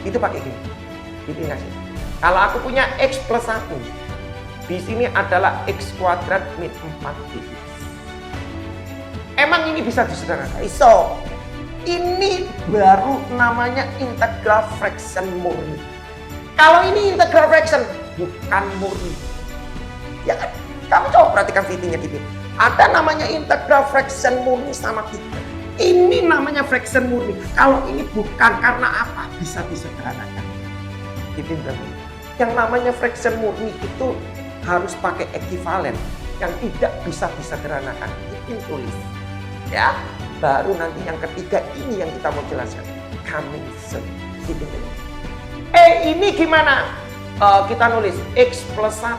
itu pakai gini. Kipin kasih. Kalau aku punya X plus 1, di sini adalah X kuadrat min 4 dx. Emang ini bisa disederhanakan? So, ini baru namanya integral fraction murni. Kalau ini integral fraction, bukan murni. Ya kan? Kamu coba perhatikan fittingnya Kipin. Ada namanya integral fraction murni sama tidak. Ini namanya fraction murni. Kalau ini bukan, karena apa? Bisa disederhanakan. Kipin bilang, yang namanya fraction murni itu harus pakai ekivalen yang tidak bisa disederhanakan. Kipin tulis. Ya, baru nanti yang ketiga ini yang kita mau jelaskan. Coming soon. Kipin tulis. Ini gimana? Kita nulis X plus 1.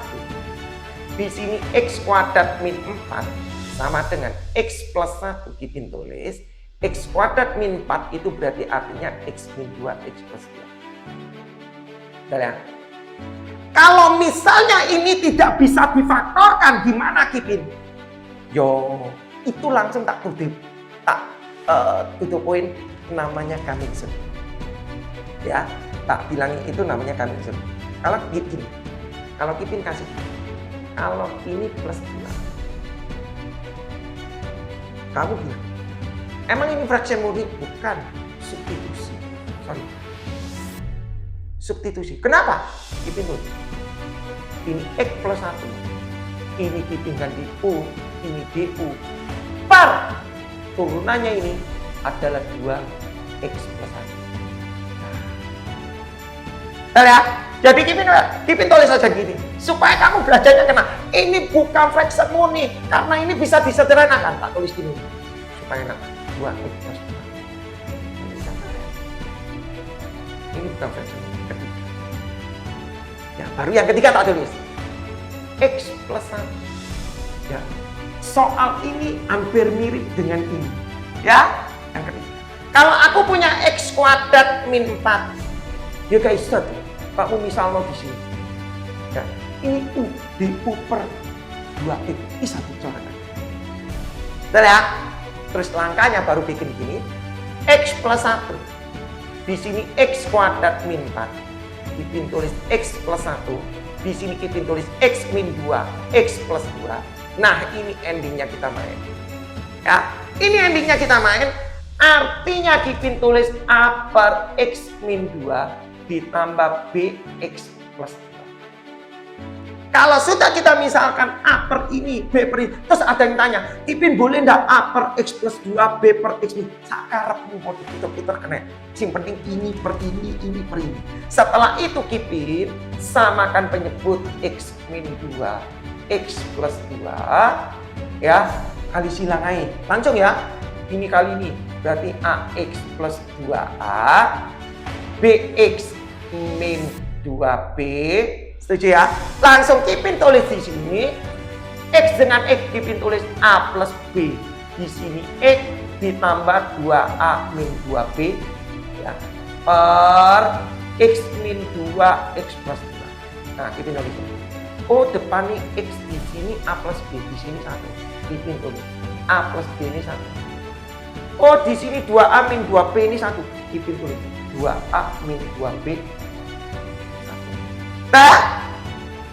Di sini X kuadrat min 4 sama dengan X plus 1. Kipin tulis X kuadrat min 4 itu berarti artinya X min 2 X plus 2. Betul ya? Kalau misalnya ini tidak bisa difaktorkan gimana Kipin? Yo, itu langsung tak tutup poin namanya coming soon. Ya, tak bilangin itu namanya coming soon. Kalau gini, kalau Kipin kasih kalau ini plus 2, kamu bilang, emang ini fraction murni? Bukan, substitusi. Sorry, substitusi. Kenapa? Kipin tulis. Ini X plus 1, ini Kipin ganti U, ini DU. Per turunannya ini adalah 2X plus 1. Betul ya? Jadi Kipin tulis saja gini, supaya kamu belajarnya kena. Ini bukan fraction murni, karena ini bisa disederhanakan. Tak tulis gini, supaya enak. 2X plus 2. Ini bukan fraction murni. Ketiga. Ya, baru yang ketiga tak tulis. X plus 1. Ya, soal ini hampir mirip dengan ini. Ya, yang ketiga. Kalau aku punya X kuadrat min 4, ya guys, kamu misalnya di sini, ya, ini U DU per 2X, ini satu coretan. Betul ya? Terus langkahnya baru bikin gini, X plus 1, di sini X kuadrat min 4, Kipin tulis X plus 1, di sini Kipin tulis X min 2, X plus 2. Nah ini endingnya kita main. Ya, ini endingnya kita main, artinya Kipin tulis A per X min 2, ditambah BX plus 2. Kalau sudah kita misalkan A per ini, B per ini, terus ada yang tanya, Kipin boleh enggak A per X plus 2, B per X min? Sakarepmu mau diputer-puter kena. Yang penting ini per ini per ini. Setelah itu Kipin samakan penyebut X min 2, X plus 2, ya, kali silang aja. Langsung ya, ini kali ini, berarti AX plus 2A, BX min 2B, setuju ya? Langsung Kipin tulis di sini X dengan X, Kipin tulis A plus B, di sini X ditambah 2A min 2B, ya, per X min 2 X plus 2. Nah Kipin tulis ini. Oh depannya X di sini A plus B, di sini 1, Kipin tulis A plus B ini 1. Oh di sini 2A min 2B ini 1, Kipin tulis 2A min 2B.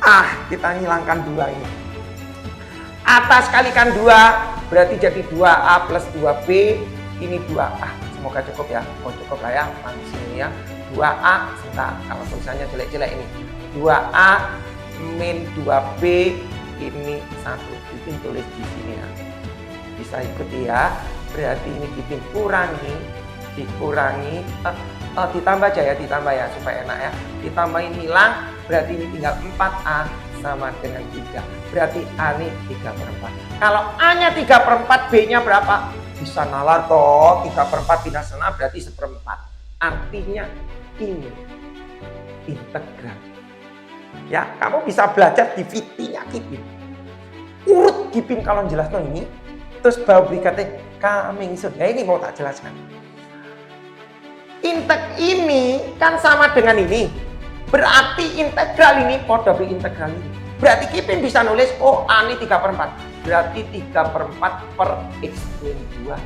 Nah, kita hilangkan 2 ini. Atas kalikan 2 berarti jadi 2A plus 2B, ini 2A. Semoga cukup ya. Oh cukup lah ya, langsung ya. 2A, sebentar, kalau tulisannya jelek-jelek ini. 2A min 2B, ini 1. Kipin tulis di sini ya. Bisa ikuti ya. Berarti ini Kipin dikurangi, ditambah aja ya, ditambah ya supaya enak ya. Ditambahin hilang, berarti ini tinggal 4A sama dengan 3. Berarti A ini 3/4. Kalau A-nya 3/4, B-nya berapa? Bisa nalar toh, 3/4 pindah sana berarti 1/4. Artinya ini integral Ya, kamu bisa belajar di VT-nya Kipin. Urut Kipin kalau jelasno ini, terus baru berikatnya coming soon. Ya ini mau tak jelaskan. Integ ini kan sama dengan ini. Berarti integral ini podo be integral ini. Berarti Kipin bisa nulis, oh A ini 3/4. Berarti 3/4 per X min 2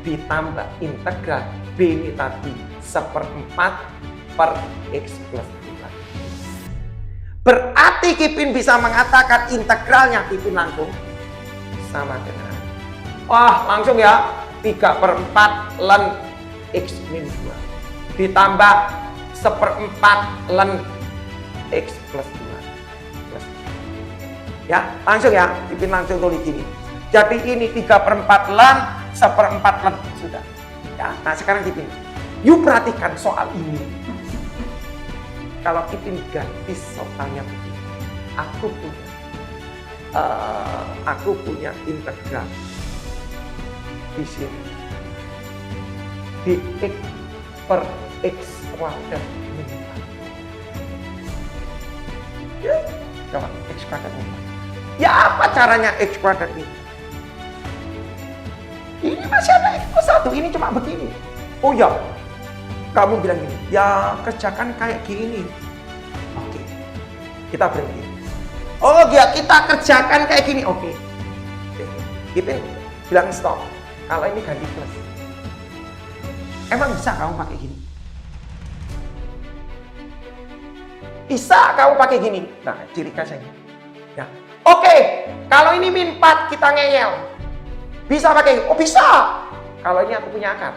ditambah integral B ini tadi 1/4 per X plus 2. Berarti Kipin bisa mengatakan integralnya Kipin langsung sama dengan, wah langsung ya 3/4 ln X min 2 ditambah 1/4 ln X plus 2 plus. Ya langsung ya, Kipin langsung tulis gini. Jadi ini 3/4 ln 1/4 ln sudah ya. Nah sekarang Kipin yuk perhatikan soal ini. Kalau Kipin ganti soalnya begini, aku punya integral di sini dx per x kuadrat min 4. Ya, coba x kuadrat min 4. Ya apa caranya x kuadrat min 4? Ini masih ada x plus 1, ini cuma begini. Oh ya, kamu bilang gini, ya kerjakan kayak gini. Oke, kita berhenti. Oh ya kita kerjakan kayak gini. Oke. Kipin bilang stop. Kalau ini ganti plus. Emang bisa kamu pakai gini? Bisa kamu pakai gini. Nah, ciri khasnya ini. Ya. Oke, kalau ini min 4 kita ngeyel. Bisa pakai? Oh bisa. Kalau ini aku punya akar.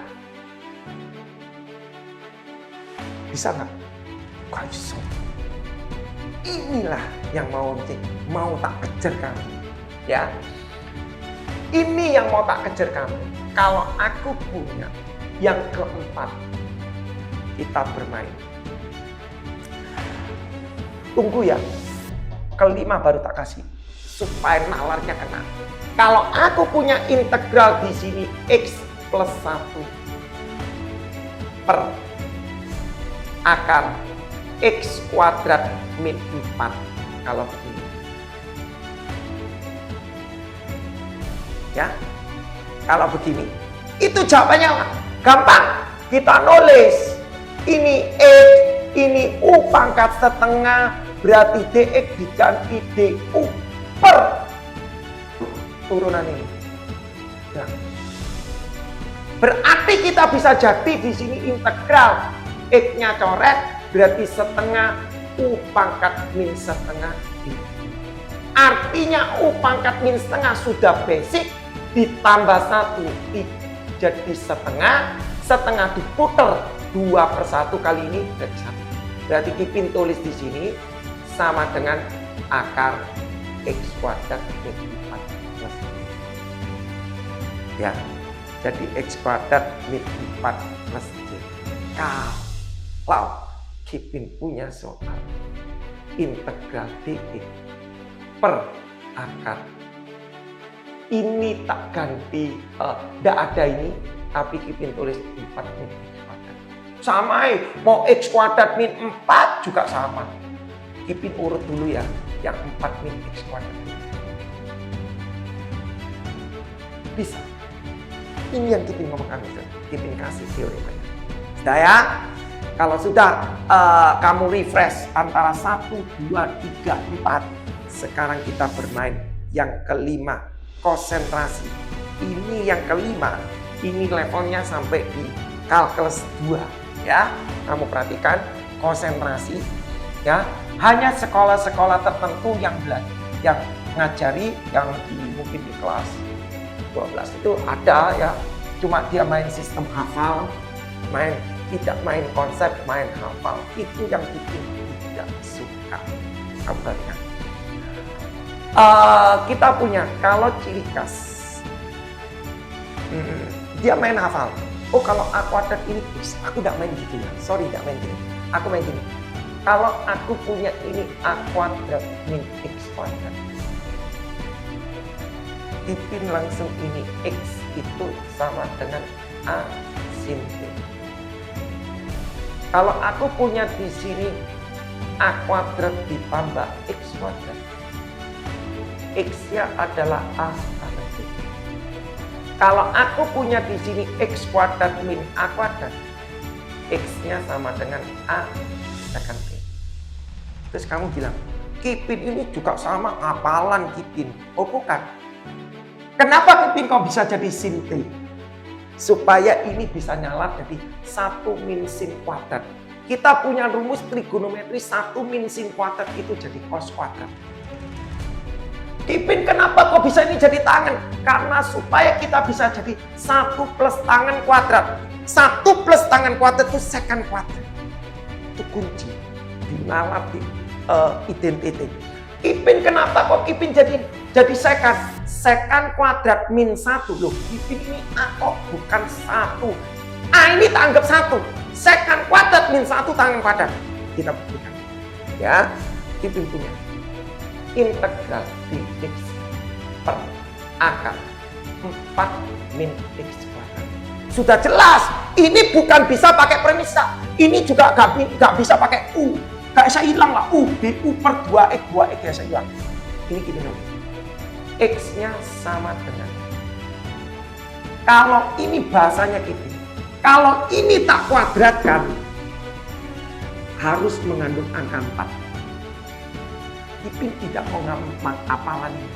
Bisa nggak? Kok bisa? Inilah yang mau tak kejar kamu. Ya. Ini yang mau tak kejar kamu. Kalau aku punya yang keempat, kita bermain. Tunggu ya. Kelima baru tak kasih. Supaya nalarnya kena. Kalau aku punya integral di sini X plus 1 per akar X kuadrat min 4. Kalau begini. Ya. Kalau begini. Itu jawabannya gampang. Kita nulis. Ini X, ini U pangkat setengah. Berarti DX diganti DU per turunan ini. Ya. Berarti kita bisa jadi di sini integral X-nya coret berarti setengah U pangkat min setengah D. Artinya U pangkat min setengah sudah basic ditambah 1 jadi setengah, setengah diputer 2/1 kali ini jadi 1. Berarti Kipin tulis di sini sama dengan akar X kuadrat min 4 plus. Ya, jadi X kuadrat min 4 plus J. Kalau Kipin punya soal integral dx per akar ini tak ganti, tidak ada ini, tapi Kipin tulis 4 min x kuadrat. Sama mau x kuadrat min 4 juga sama. Kipin urut dulu ya, yang 4 min x kuadrat. Bisa. Ini yang Kipin ngomongkan, Kipin kasih teoremanya. Sudah ya? Kalau sudah kamu refresh antara 1, 2, 3, 4. Sekarang kita bermain yang kelima, konsentrasi. Ini yang kelima, ini levelnya sampai di kalkulus 2. Ya, kamu perhatikan konsentrasi. Ya, hanya sekolah-sekolah tertentu yang ngajari, yang mungkin di kelas 12 itu ada ya. Cuma dia main sistem hafal, tidak main konsep, main hafal. Itu yang Kipin tidak suka. Kamu perhatikan. Kita punya, kalau ciri khas, dia main hafal. Oh kalau A kuadrat ini X, aku tidak main gitu ya. Sorry, tidak main gini. Aku main gini. Kalau aku punya ini A kuadrat min X kuadrat. Kipin langsung ini X itu sama dengan A sin T. Kalau aku punya di sini A kuadrat ditambah X kuadrat. X-nya adalah A pangkat B. Kalau aku punya di sini X kuadrat min A kuadrat, X-nya sama dengan A tekan B. Terus kamu bilang, Kipin ini juga sama hafalan Kipin. Oh bukan. Kenapa Kipin kok bisa jadi sin T? Supaya ini bisa nyala jadi 1 min sin kuadrat. Kita punya rumus trigonometri 1 min sin kuadrat itu jadi cos kuadrat. Kipin kenapa kok bisa ini jadi tangan? Karena supaya kita bisa jadi 1 plus tangan kuadrat. 1 plus tangan kuadrat itu secant kuadrat. Itu kunci. Dinalar di identity. Kipin kenapa kok Kipin jadi secant? Secant kuadrat min 1. Loh, Kipin ini A kok bukan 1. A ini tak anggap 1. Secant kuadrat min 1 tangan kuadrat. Kita buktikan. Ya, Kipin punya integral dx per akar 4 min x kuadrat. Sudah jelas, ini bukan bisa pakai premisa. Ini juga gak bisa pakai u. Gak bisa hilang lah u. Bu per 2x, 2x ya saya hilang. Ini gini loh. X-nya sama dengan. Kalau ini bahasanya gitu. Kalau ini tak kuadratkan, harus mengandung angka 4. Kipin tidak mau hafalan ini.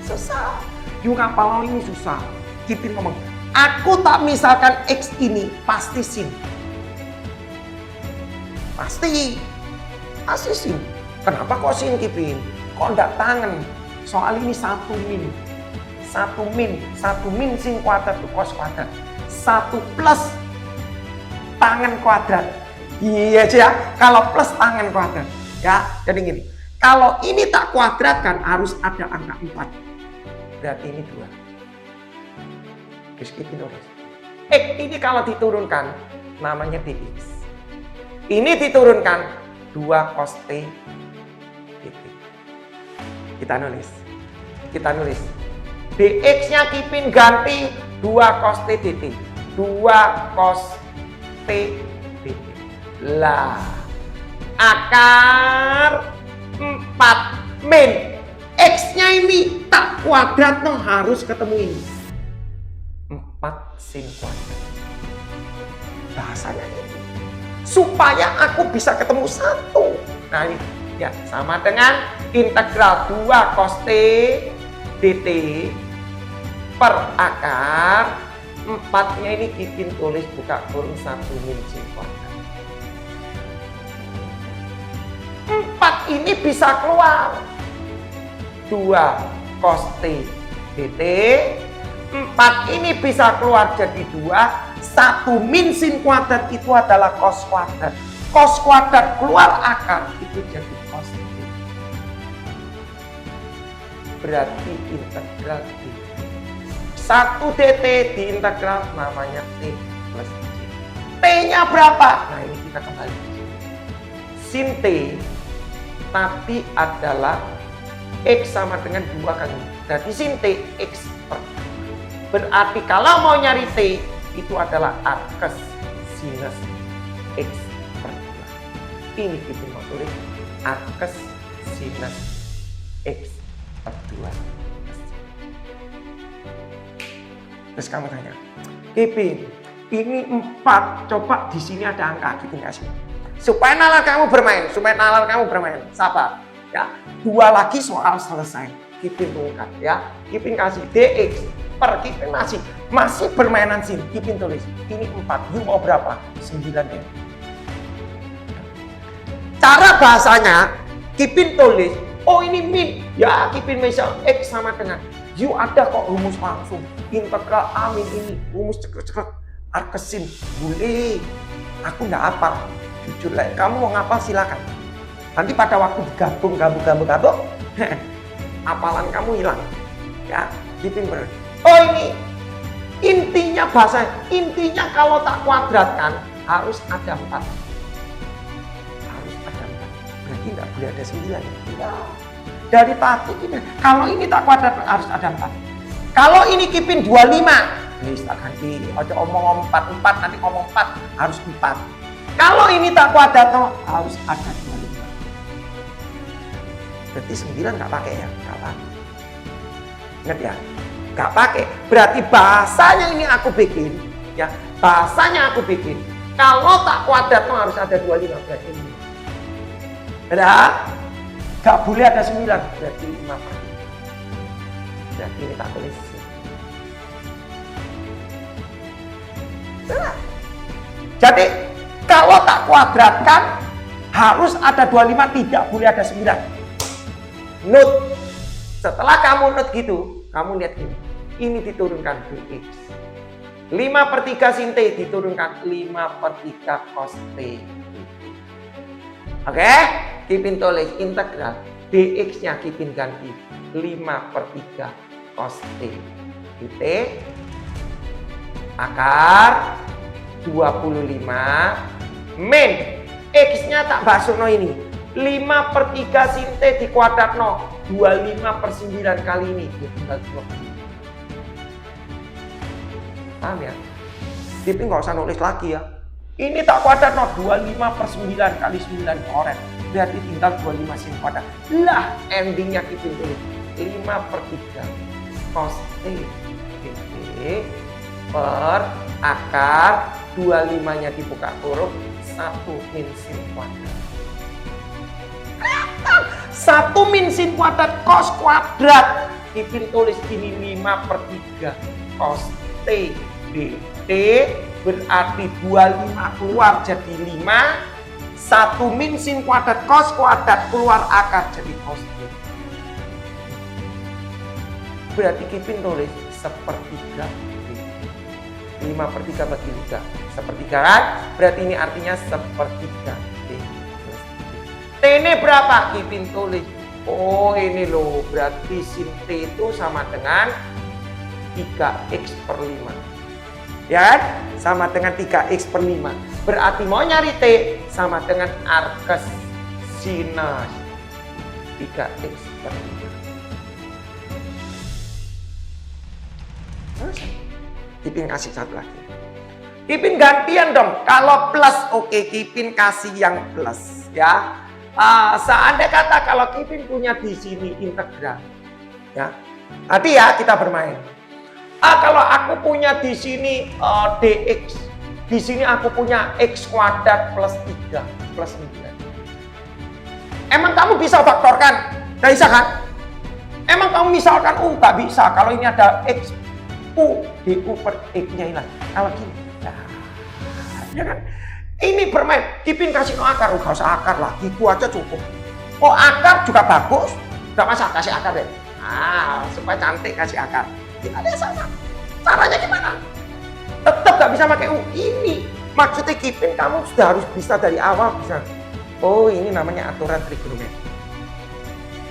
Susah. Yung hafalan ini susah. Kipin ngomong, aku tak misalkan X ini pasti sin. Pasti sin. Kenapa kok sin Kipin? Kok enggak tangan? Soal ini 1 min. 1 min sin kuadrat itu cos kuadrat. 1 plus tangan kuadrat. Iya aja ya. Kalau plus tangan kuadrat. Ya, jadi gini. Kalau ini tak kuadratkan harus ada angka 4. Berarti ini 2. Terus kita nulis. X ini kalau diturunkan namanya dx. Ini diturunkan 2 cos T dt. Kita nulis. dx-nya Kipin ganti 2 cos T dt. 2 cos T dt. Lah, akar 4 min X-nya ini tak kuadrat no, harus ketemu ini 4 sin kuadrat. Bahasanya ini supaya aku bisa ketemu 1. Nah ini ya sama dengan integral 2 cos T dt per akar 4-nya ini Kipin tulis buka kurung 1 min sin kuadrat. 4 ini bisa keluar 2 cos T dt. 4 ini bisa keluar jadi 2. 1 min sin kuadrat itu adalah cos kuadrat. Cos kuadrat keluar akar itu jadi cos T. Berarti integral D. 1 dt diintegral namanya T plus J. T-nya berapa? Nah ini kita kembali. Sin T tadi adalah X sama dengan 2 kali. Berarti sin T X per 2. Berarti kalau mau nyari T itu adalah arcus sinus X per 2. Ini kita mau tulis arcus sinus X per 2. Terus kamu tanya, Kipin, ini 4, coba di sini ada angka, Kipin kasih. Supaya nalar kamu bermain, sabar ya. 2 lagi soal selesai. Kipin tunggukan ya. Kipin kasih dx per Kipin masih bermainan sin. Kipin tulis ini 4. You mau berapa? 9 ya. Cara bahasanya Kipin tulis, oh ini min ya. Kipin misal X sama dengan you ada kok rumus langsung integral A min ini rumus cekrek arkesin boleh. Aku nggak hafal. Jujur lah, kamu mau ngapal silakan. Nanti pada waktu digabung, hafalan kamu hilang. Ya, Kipin bener. Oh ini intinya bahasa, intinya kalau tak kuadratkan harus ada 4. Harus ada 4. Berarti nggak boleh ada 9 ya. Dari tadi ini, kalau ini tak kuadratkan harus ada 4. Kalau ini Kipin 25, wis tak ganti. Ojo omong 4 nanti ngomong 4 harus 4. Kalau ini tak kuadrat harus ada 25. Berarti 9 nggak pakai ya? Nggak pakai. Ingat ya? Nggak pakai. Berarti bahasanya ini aku bikin, ya. Bahasanya aku bikin. Kalau tak kuadrat harus ada 25 berarti ini. Ada? Nggak boleh ada 9 berarti 5 per 5. Berarti ini tak tulis. Nah. Jadi kalau tak kuadratkan harus ada 25, tidak boleh ada 9. Note. Setelah kamu note gitu, kamu lihat gini. Ini diturunkan dx. 5/3 sin t diturunkan 5/3 cos t. Oke? Kipin tulis integral dx-nya Kipin ganti 5/3 cos t. T akar 25 min x-nya tak basuhno ini 5/3 sin t dikuadratno 25/9 kali ini tinggal 20. Paham ya? Tapi nggak usah nulis lagi ya. Ini tak kuadratno 25/9 kali 9 coret. Berarti tinggal 25 sin kuadrat. Lah endingnya Kipin tulis 5/3 cos t per akar 25-nya dibuka huruf 1 min sin kuadrat. 1 min sin kuadrat cos kuadrat. Kipin tulis ini 5/3 cos t dt berarti 25 keluar jadi 5. 1 min sin kuadrat cos kuadrat keluar akar jadi cos t. Berarti Kipin tulis 1/3 5/3 bagi 3 1/3 kan? Berarti ini artinya 1/3 t. T ini berapa? Kipin tulis. Oh ini loh, berarti sin t itu sama dengan 3x per 5. Ya kan? Sama dengan 3x per 5. Berarti mau nyari t sama dengan arcus sinus 3x per 5. Terus Kipin kasih satu lagi. Kipin gantian dong. Kalau plus, oke, Kipin kasih yang plus, ya. Seandainya kata kalau Kipin punya di sini integral, ya. Hati ya kita bermain. Kalau aku punya di sini dx, di sini aku punya x kuadrat plus 3 plus 9. Emang kamu bisa faktorkan? Nggak bisa kan? Emang kamu misalkan nggak bisa kalau ini ada x u du per x-nya hilang. Kalau gini, ya kan? Ini bermain. Kipin kasih no akar, gak usah akar lah, gitu aja cukup. Oh akar juga bagus, nggak masalah kasih akar deh. Supaya cantik kasih akar. Kita ada sama. Caranya gimana? Tetap nggak bisa pakai u. Ini maksudnya Kipin kamu sudah harus bisa dari awal bisa. Oh ini namanya aturan trigonometri.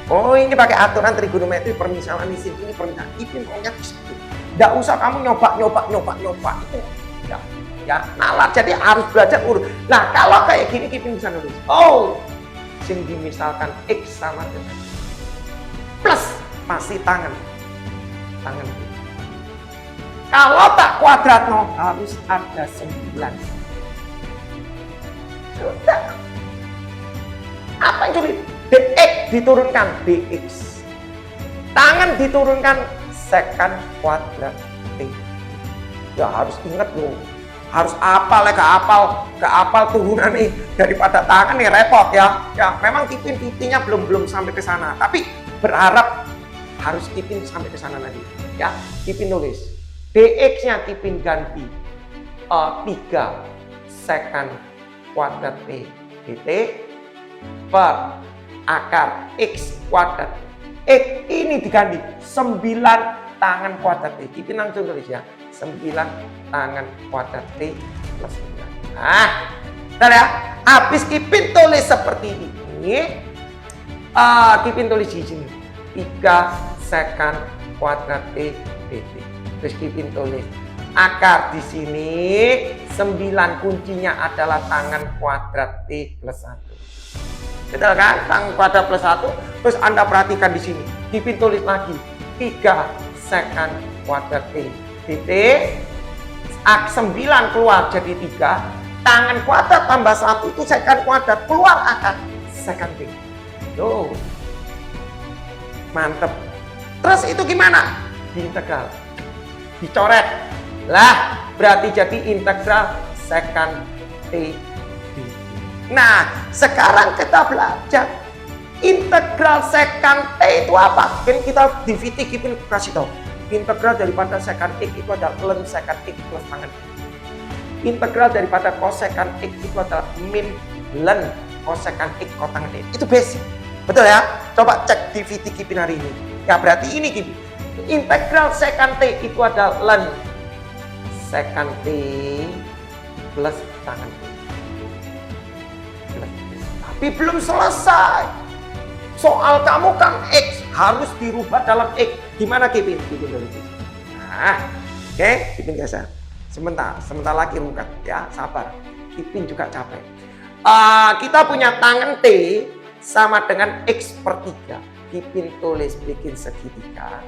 Oh ini pakai aturan trigonometri permisalan di sini permisalan. Kipin pokoknya di situ. Nggak usah kamu nyoba itu ya nalar. Jadi harus belajar urut. Nah kalau kayak gini Kipin bisa nulis. Oh sing dimisalkan x sama dengan plus masih tangan. Kalau tak kuadrat harus ada 9. Sudah. Apa yang sulit? Dx diturunkan dx. Tangan diturunkan secant kuadrat t. Ya harus ingat loh. Harus apal ya, gak apal turunan nih daripada tangan nih repot ya. Ya memang Kipin-Kipinnya belum sampai ke sana. Tapi berharap harus Kipin sampai ke sana nanti. Ya, Kipin nulis. dx-nya Kipin ganti 3 secant kuadrat t dt per akar x kuadrat. X ini diganti 9 tangan kuadrat t. Kipin langsung tulis ya. 9 tangan kuadrat t plus 9. Nah, bentar ya. Habis Kipin tulis seperti ini. Kipin tulis di sini 3 secant kuadrat t dt. Terus Kipin tulis akar di sini 9 kuncinya adalah tangan kuadrat t plus 1. Betul kan? Tangan kuadrat plus 1. Terus Anda perhatikan di sini. Kipin tulis lagi 3 secant kuadrat t dt. 9 keluar jadi 3. Tangan kuadrat tambah 1 itu secant kuadrat keluar akar secant t. Tuh. Mantep. Terus itu gimana? Diintegral. Dicoret. Lah, berarti jadi integral secant T dt. Nah, sekarang kita belajar integral secant T itu apa? Kan kita diviti kita kasih tahu. Integral daripada secant X itu adalah ln secant X plus tangan X. Integral daripada cosecant X itu adalah min ln cosecant X kotangan X. Itu basic. Betul ya? Coba cek diviti Kipin hari ini. Ya berarti ini Kipin. Integral secant T itu adalah ln secant T plus tangan T. Tapi belum selesai. Soal kamu kan X harus dirubah dalam X. Gimana Kipin? Kipin dari sini. Nah, oke, Kipin geser. Sebentar lagi rukat ya, sabar. Kipin juga capek. Kita punya tangan T sama dengan X per 3. Kipin tulis bikin segitiga,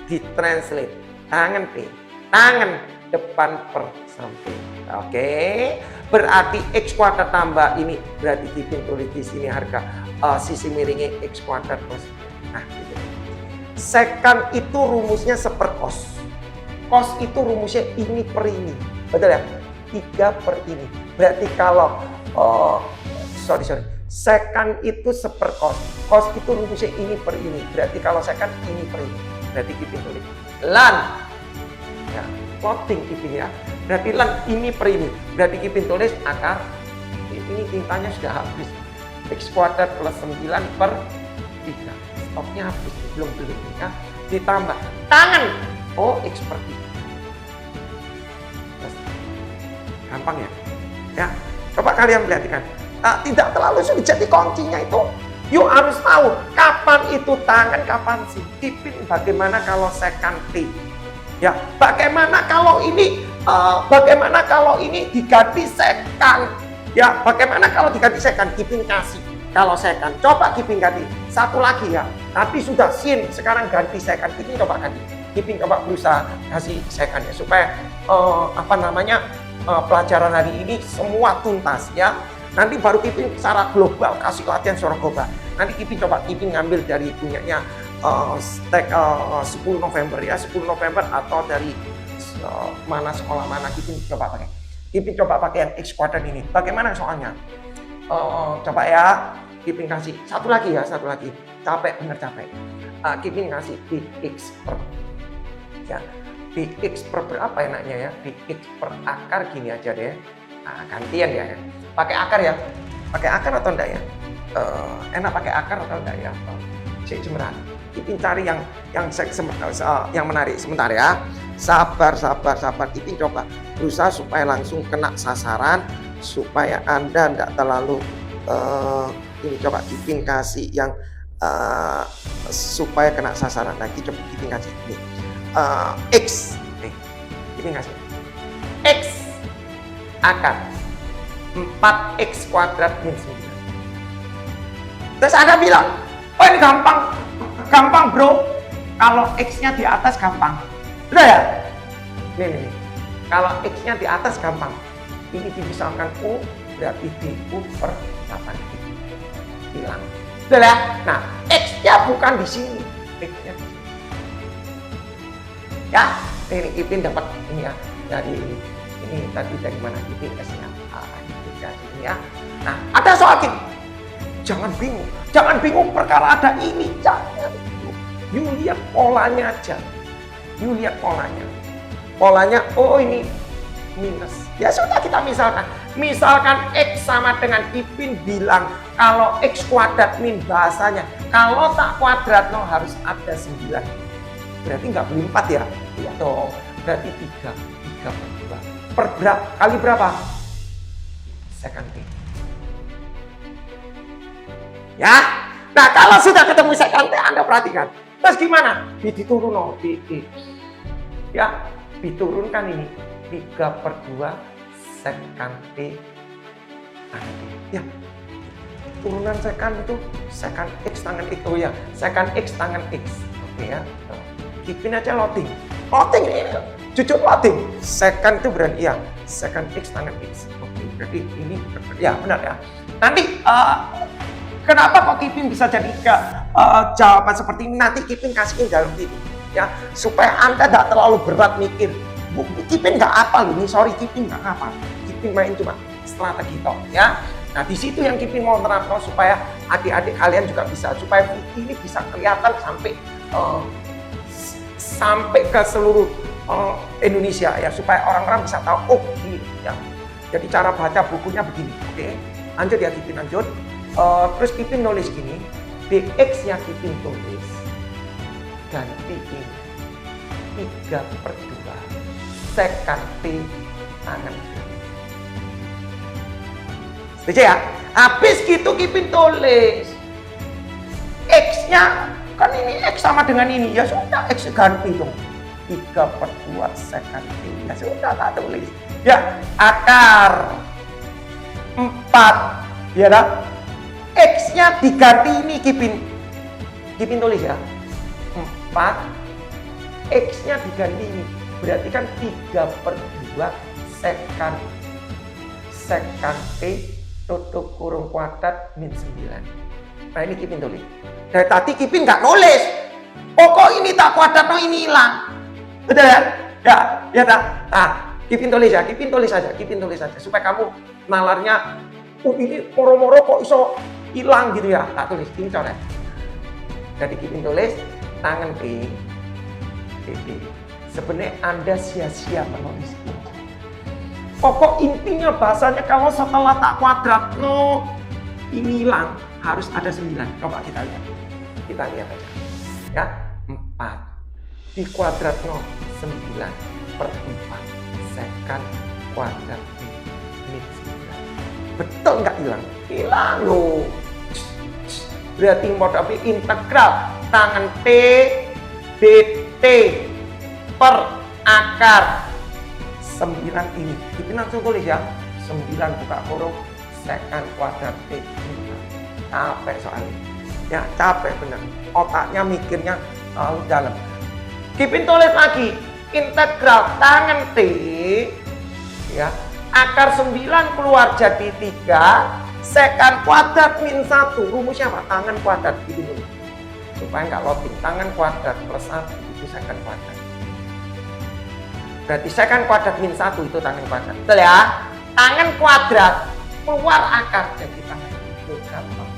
ditranslate tangan T, tangan depan per samping. Oke, berarti X kuadrat tambah ini berarti Kipin tulis di sini harga sisi miringnya X kuadrat plus. Nah, gitu. Secant itu rumusnya sepercos. Cos itu rumusnya ini per ini. Betul ya? 3 per ini. Berarti kalau secant itu sepercos. Cos itu rumusnya ini per ini. Berarti kalau secant ini per ini. Berarti Kipin tulis ln. Ya, plotting Kipin ya. Berarti ln ini per ini. Berarti Kipin tulis akar. Ini tintanya sudah habis. X kuadrat plus 9 per 3. Stoknya habis. Belum beli ya. Ditambah tangan. Oh, X per 3. Gampang ya? Ya, coba kalian perhatikan. Tidak terlalu sulit, jadi kuncinya itu yuk harus tahu kapan itu tangan, kapan sih. Kipin bagaimana kalau secant T. Ya, bagaimana kalau ini diganti secant. Ya, bagaimana kalau diganti secant? Kipin kasih. Kalau secant, coba Kipin ganti. Satu lagi ya. Tapi sudah sin, sekarang ganti secant. Kipin coba ganti. Kipin coba berusaha kasih secant ya supaya pelajaran hari ini semua tuntas ya. Nanti baru Kipin secara global kasih latihan secara global. Nanti Kipin ngambil dari punyanya 10 November ya, 10 November atau dari sekolah mana Kipin coba pakai. Kipin coba pakai yang X kuadrat ini. Bagaimana soalnya? Coba ya, Kipin kasih satu lagi. Capek, bener capek. Kipin kasih dx per ya. Dx per berapa enaknya ya? Dx per akar gini aja deh. Gantian ya. Pakai akar ya? Pakai akar atau enggak ya? Enak pakai akar atau enggak ya? Cemerlang. Kipin cari yang menarik sebentar ya. Sabar. Kipin coba berusaha supaya langsung kena sasaran, supaya Anda enggak terlalu ini. Coba Kipin kasih yang supaya kena sasaran. Nah, Kipin kasih ini. X. Kipin kasih X akar 4x kuadrat min 9. Terus Anda bilang, oh ini gampang bro, kalau X-nya di atas gampang. Udah ya? Nih. Kalau X-nya di atas gampang. Ini dipisahkan U, berarti DU per 8. Hilang. Udah ya? Nah, X-nya bukan di sini. X-nya di sini. Ya, ini Kipin dapat ini ya, dari ini tadi dari mana Kipin S-nya. Ini ya. Nah, ada soal Kipin. Jangan bingung perkara ada ini. Jangan. You lihat polanya aja. Polanya, oh ini minus. Ya sudah, kita misalkan X sama dengan Kipin bilang kalau X kuadrat min bahasanya. Kalau tak kuadrat harus ada 9. Berarti nggak beli 4 ya? Iya dong. Berarti 3 per 2. Kali berapa? Secant T. Ya. Nah, kalau sudah ketemu secant T, Anda perhatikan. Terus gimana? Diturun di ya, diturunkan ini 3 per 2 secant T. Ya. Turunan secant itu secant X tangan X. Oh ya, secant X tangan X. Oke ya. Kipin aja loading ini, jujur loading. Secant itu berarti ya, secant X tangan X. Oke, berarti ini ya benar ya. Nanti Kenapa kok Kipin bisa jadi jawaban seperti ini? Nanti Kipin kasihin dalam video ya, supaya Anda tidak terlalu berat mikir. Kipin nggak apa loh, sorry Kipin nggak apa. Kipin main cuma strategi toh ya. Nah di situ yang Kipin mau terapkan supaya adik-adik kalian juga bisa, supaya ini bisa kelihatan sampai ke seluruh Indonesia ya, supaya orang-orang bisa tahu oh gini ya. Jadi cara baca bukunya begini, oke? Lanjut ya Kipin, lanjut. Terus Kipin nulis gini, DX-nya Kipin tulis ganti ini 3/2 sekan T tangan T. Setuju ya? Habis gitu Kipin tulis X-nya, kan ini X sama dengan ini, ya sudah X ganti dong 3/2 sekan T, ya sudah tak tulis ya, akar 4 ya dah. X-nya diganti ini Kipin tulis ya 4, X-nya diganti ini, berarti kan 3/2 sekan T tutup kurung kuadrat min 9. Nah ini Kipin tulis. Dari tadi Kipin nggak nulis, oh kok ini tak kuadrat, no ini hilang, betul ya? Ya tak? Nah Kipin tulis ya, Kipin tulis saja supaya kamu nalarnya, oh ini moro-moro kok iso hilang gitu ya, tak tulis ini coret. Jadi Kipin tulis tangan T. Sebenarnya Anda sia-sia menulis ini. Pokok intinya bahasanya kalau setelah tak kuadrat no ini hilang, harus ada 9. Coba kita lihat. Kita lihat aja. Ya, 4 di kuadrat no 9/4 sekan kuadrat T min 9. Betul nggak hilang? Hilang loh. Berarti mau tapi integral tangan T dt per akar 9 ini. Kita langsung tulis ya, 9 buka kurung sekan kuadrat T. Capek soalnya ya, capek bener, otaknya mikirnya terlalu dalam. Kipin tulis lagi integral tangan T ya, akar 9 keluar jadi 3 sekan kuadrat min 1. Rumusnya apa? Tangan kuadrat gitu dulu, supaya nggak loading. Tangan kuadrat plus 1 itu sekan kuadrat. Berarti sekan kuadrat min 1 itu tangan kuadrat. Betul ya? Tangan kuadrat keluar akar jadi tangan. Itu gampang.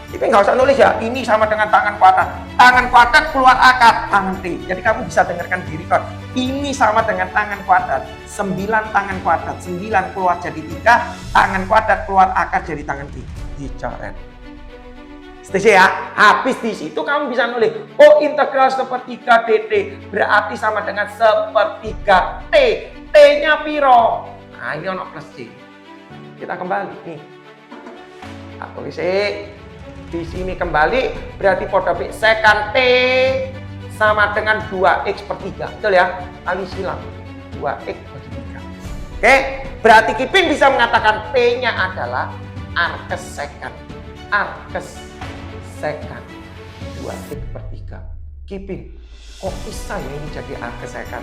Tapi nggak usah nulis ya, ini sama dengan tangan kuadrat. Tangan kuadrat keluar akar, tangan T. Jadi kamu bisa dengarkan diri kan. Ini sama dengan tangan kuadrat. 9 tangan kuadrat, 9 keluar jadi 3, tangan kuadrat keluar akar jadi tangan T. Dicoret. Setuju ya? Habis di situ kamu bisa nulis, oh integral 1/3 dt berarti sama dengan 1/3 T. T-nya piro? Nah ini ono plus C. Kita kembali nih. Aku tulis di sini kembali, berarti podo sekan T sama dengan 2x/3. Betul ya? Kali silang 2x/3. Oke, berarti Kipin bisa mengatakan T-nya adalah arkes sekan. Arkes sekan 2x/3. Kipin, kok bisa ya ini jadi arkes sekan?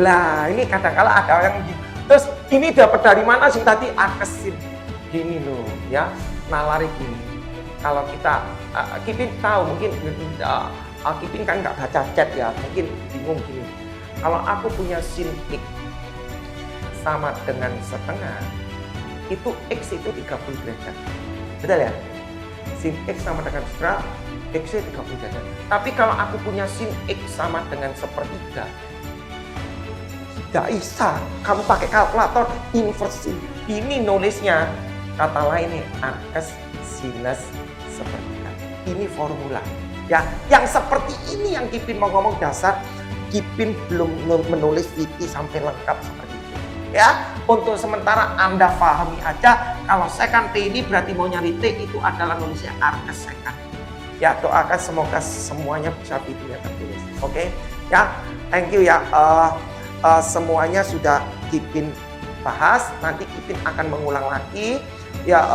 Lah, ini kadang-kala ada yang terus ini dapat dari mana sih tadi arkesin? Gini loh ya, nalari gini. Kalau kita, Kipin tahu mungkin Kipin kan nggak baca chat ya, mungkin bingung gini. Kalau aku punya sin X sama dengan setengah, itu X itu 30 derajat. Betul ya? Sin X sama dengan setengah, X itu 30 derajat. Tapi kalau aku punya sin X sama dengan 1/3, nggak bisa. Kamu pakai kalkulator inversi. Ini nulisnya, kata lainnya, arkes sinus 1/3. Ini formula ya, yang seperti ini yang Kipin mau ngomong dasar. Kipin belum menulis VT sampai lengkap seperti itu ya. Untuk sementara Anda pahami aja kalau sekan T ini berarti mau nyari T itu adalah nulisnya arkes sekan ya. Doakan semoga semuanya bisa VT-nya tertulis. Oke ya, thank you ya. Semuanya sudah Kipin bahas, nanti Kipin akan mengulang lagi ya.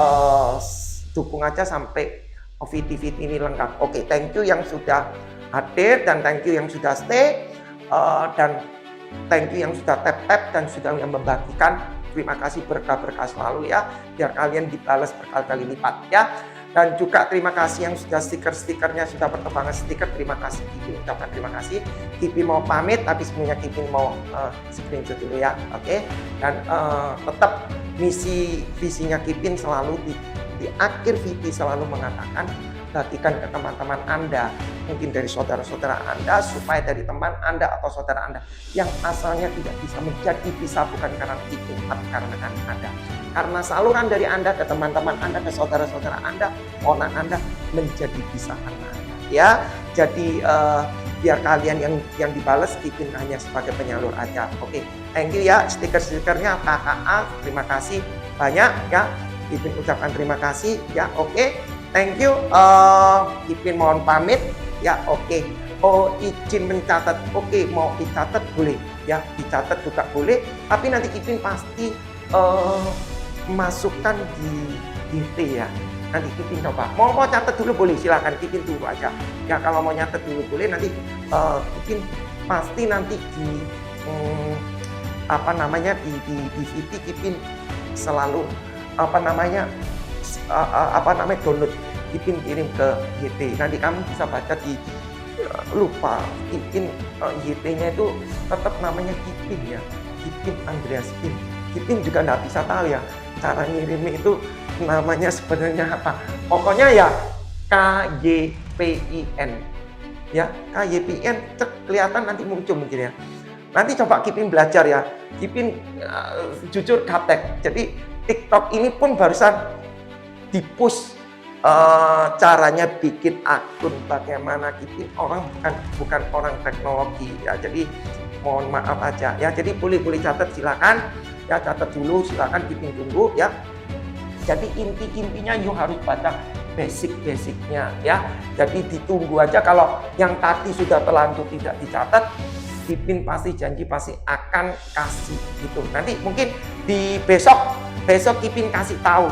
Dukung aja sampai VT ini lengkap. Oke, thank you yang sudah hadir dan thank you yang sudah stay dan thank you yang sudah tap dan sudah membagikan terima kasih berkah-berkah selalu ya, biar kalian dibalas berkali-kali lipat ya. Dan juga terima kasih yang sudah stiker-stikernya sudah bertebangan stiker, terima kasih Kipin, ucapkan terima kasih. Kipin mau pamit, tapi sebenarnya Kipin mau screenshot dulu ya, oke? Dan tetap visinya Kipin selalu di akhir video selalu mengatakan, bagikan ke teman-teman Anda, mungkin dari saudara-saudara Anda, supaya dari teman Anda atau saudara Anda yang asalnya tidak bisa menjadi bisa, bukan karena itu, tapi karena Anda. Karena saluran dari Anda ke teman-teman Anda, ke saudara-saudara Anda, ponak Anda menjadi bisa Anda. Ya, jadi biar kalian yang dibalas, Kipin hanya sebagai penyalur aja. Oke, thank you ya, stiker-stikernya KKA, terima kasih banyak ya. Kipin ucapkan terima kasih ya, oke. Thank you, Kipin mohon pamit ya, oke. Oh, izin mencatat, oke, mau dicatat boleh ya, dicatat juga boleh, tapi nanti Kipin pasti masukkan di GT ya. Nanti Kipin coba, mau catat dulu boleh, silakan Kipin tunggu aja ya. Kalau mau nyatet dulu boleh, nanti Kipin pasti nanti di di VT Kipin selalu download, Kipin kirim ke YT. Nanti kamu bisa baca di lupa Kipin YT-nya itu tetap namanya Kipin ya, Kipin Andreas Pin. Kipin juga nggak bisa tahu ya cara ngirimnya itu namanya sebenarnya apa. Pokoknya ya KYPIN ya, KYPIN cek kelihatan nanti muncul mungkin ya. Nanti coba Kipin belajar ya. Kipin jujur gaptek. Jadi TikTok ini pun barusan di-push caranya bikin akun, bagaimana Kipin bukan orang teknologi ya. Jadi mohon maaf aja ya. Jadi boleh catat silakan ya, catat dulu silakan, Kipin tunggu ya. Jadi intinya you harus baca basic-basicnya ya. Jadi ditunggu aja, kalau yang tadi sudah terlanjur tidak dicatat, Kipin pasti janji pasti akan kasih gitu. Nanti mungkin di besok Kipin kasih tahu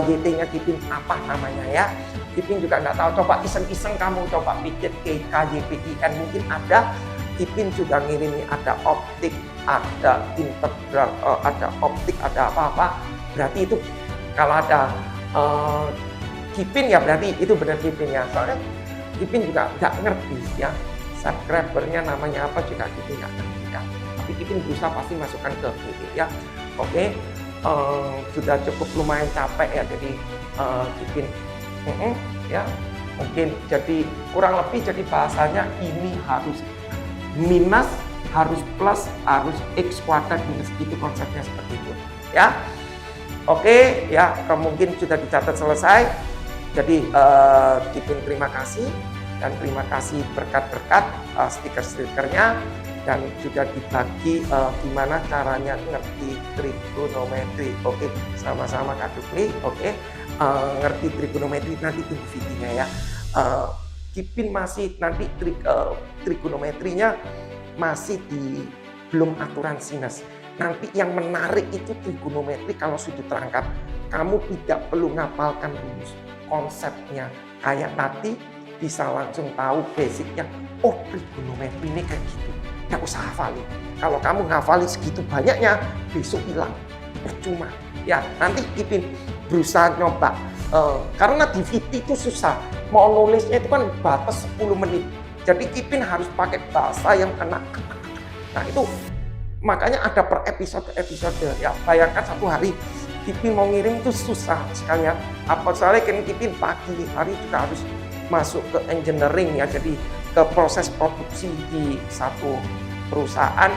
YT-nya Kipin apa namanya ya. Kipin juga nggak tahu, coba iseng-iseng kamu coba pikir KYPIN, mungkin ada. Kipin juga ngirimi ada optik, ada integral, ada optik, ada apa-apa. Berarti itu kalau ada Kipin ya berarti itu benar Kipin ya. Soalnya Kipin juga nggak ngerti ya. Subscribernya namanya apa juga Kipin nggak ngerti ya. Tapi Kipin berusaha pasti masukkan ke Kipin ya. Oke, sudah cukup lumayan capek ya, jadi Kipin ya mungkin jadi kurang lebih, jadi bahasanya ini harus minus, harus plus, harus X kuadrat minus, itu konsepnya seperti itu ya. Oke ya, mungkin sudah dicatat selesai. Jadi Kipin terima kasih. Dan terima kasih berkat-berkat stiker-stikernya, dan juga dibagi gimana caranya ngerti trigonometri. Oke, sama-sama Kak Dupli. Oke, ngerti trigonometri nanti tunggu videonya ya. Kipin masih nanti trigonometrinya masih belum aturan sinus. Nanti yang menarik itu trigonometri kalau sudut terangkat. Kamu tidak perlu ngapalkan rumus, konsepnya kayak tadi. Bisa langsung tahu basicnya, oh trigonometri ini kayak gitu, nggak usah hafalin. Kalau kamu ngafalin segitu banyaknya, besok hilang, percuma ya. Nanti Kipin berusaha nyoba, karena di VT itu susah, mau nulisnya itu kan batas 10 menit, jadi Kipin harus pakai bahasa yang kena. Nah itu makanya ada per episode ya. Bayangkan satu hari Kipin mau ngirim itu susah sekali ya. Apa soalnya kan Kipin pagi hari juga harus masuk ke engineering ya, jadi ke proses produksi di satu perusahaan,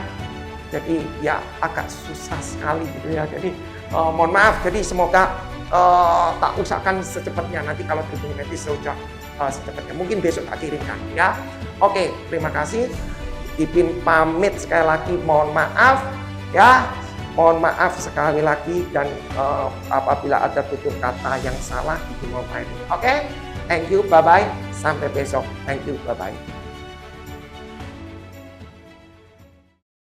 jadi ya agak susah sekali gitu ya. Jadi mohon maaf, jadi semoga tak usahakan secepatnya, nanti kalau trigonometri sudah secepatnya mungkin besok tak kirimkan ya. Oke, terima kasih. Kipin pamit sekali lagi, mohon maaf ya, mohon maaf sekali lagi, dan apabila ada tutur kata yang salah Kipin mohon maaf. Oke. Thank you, bye-bye. Sampai besok. Thank you, bye-bye.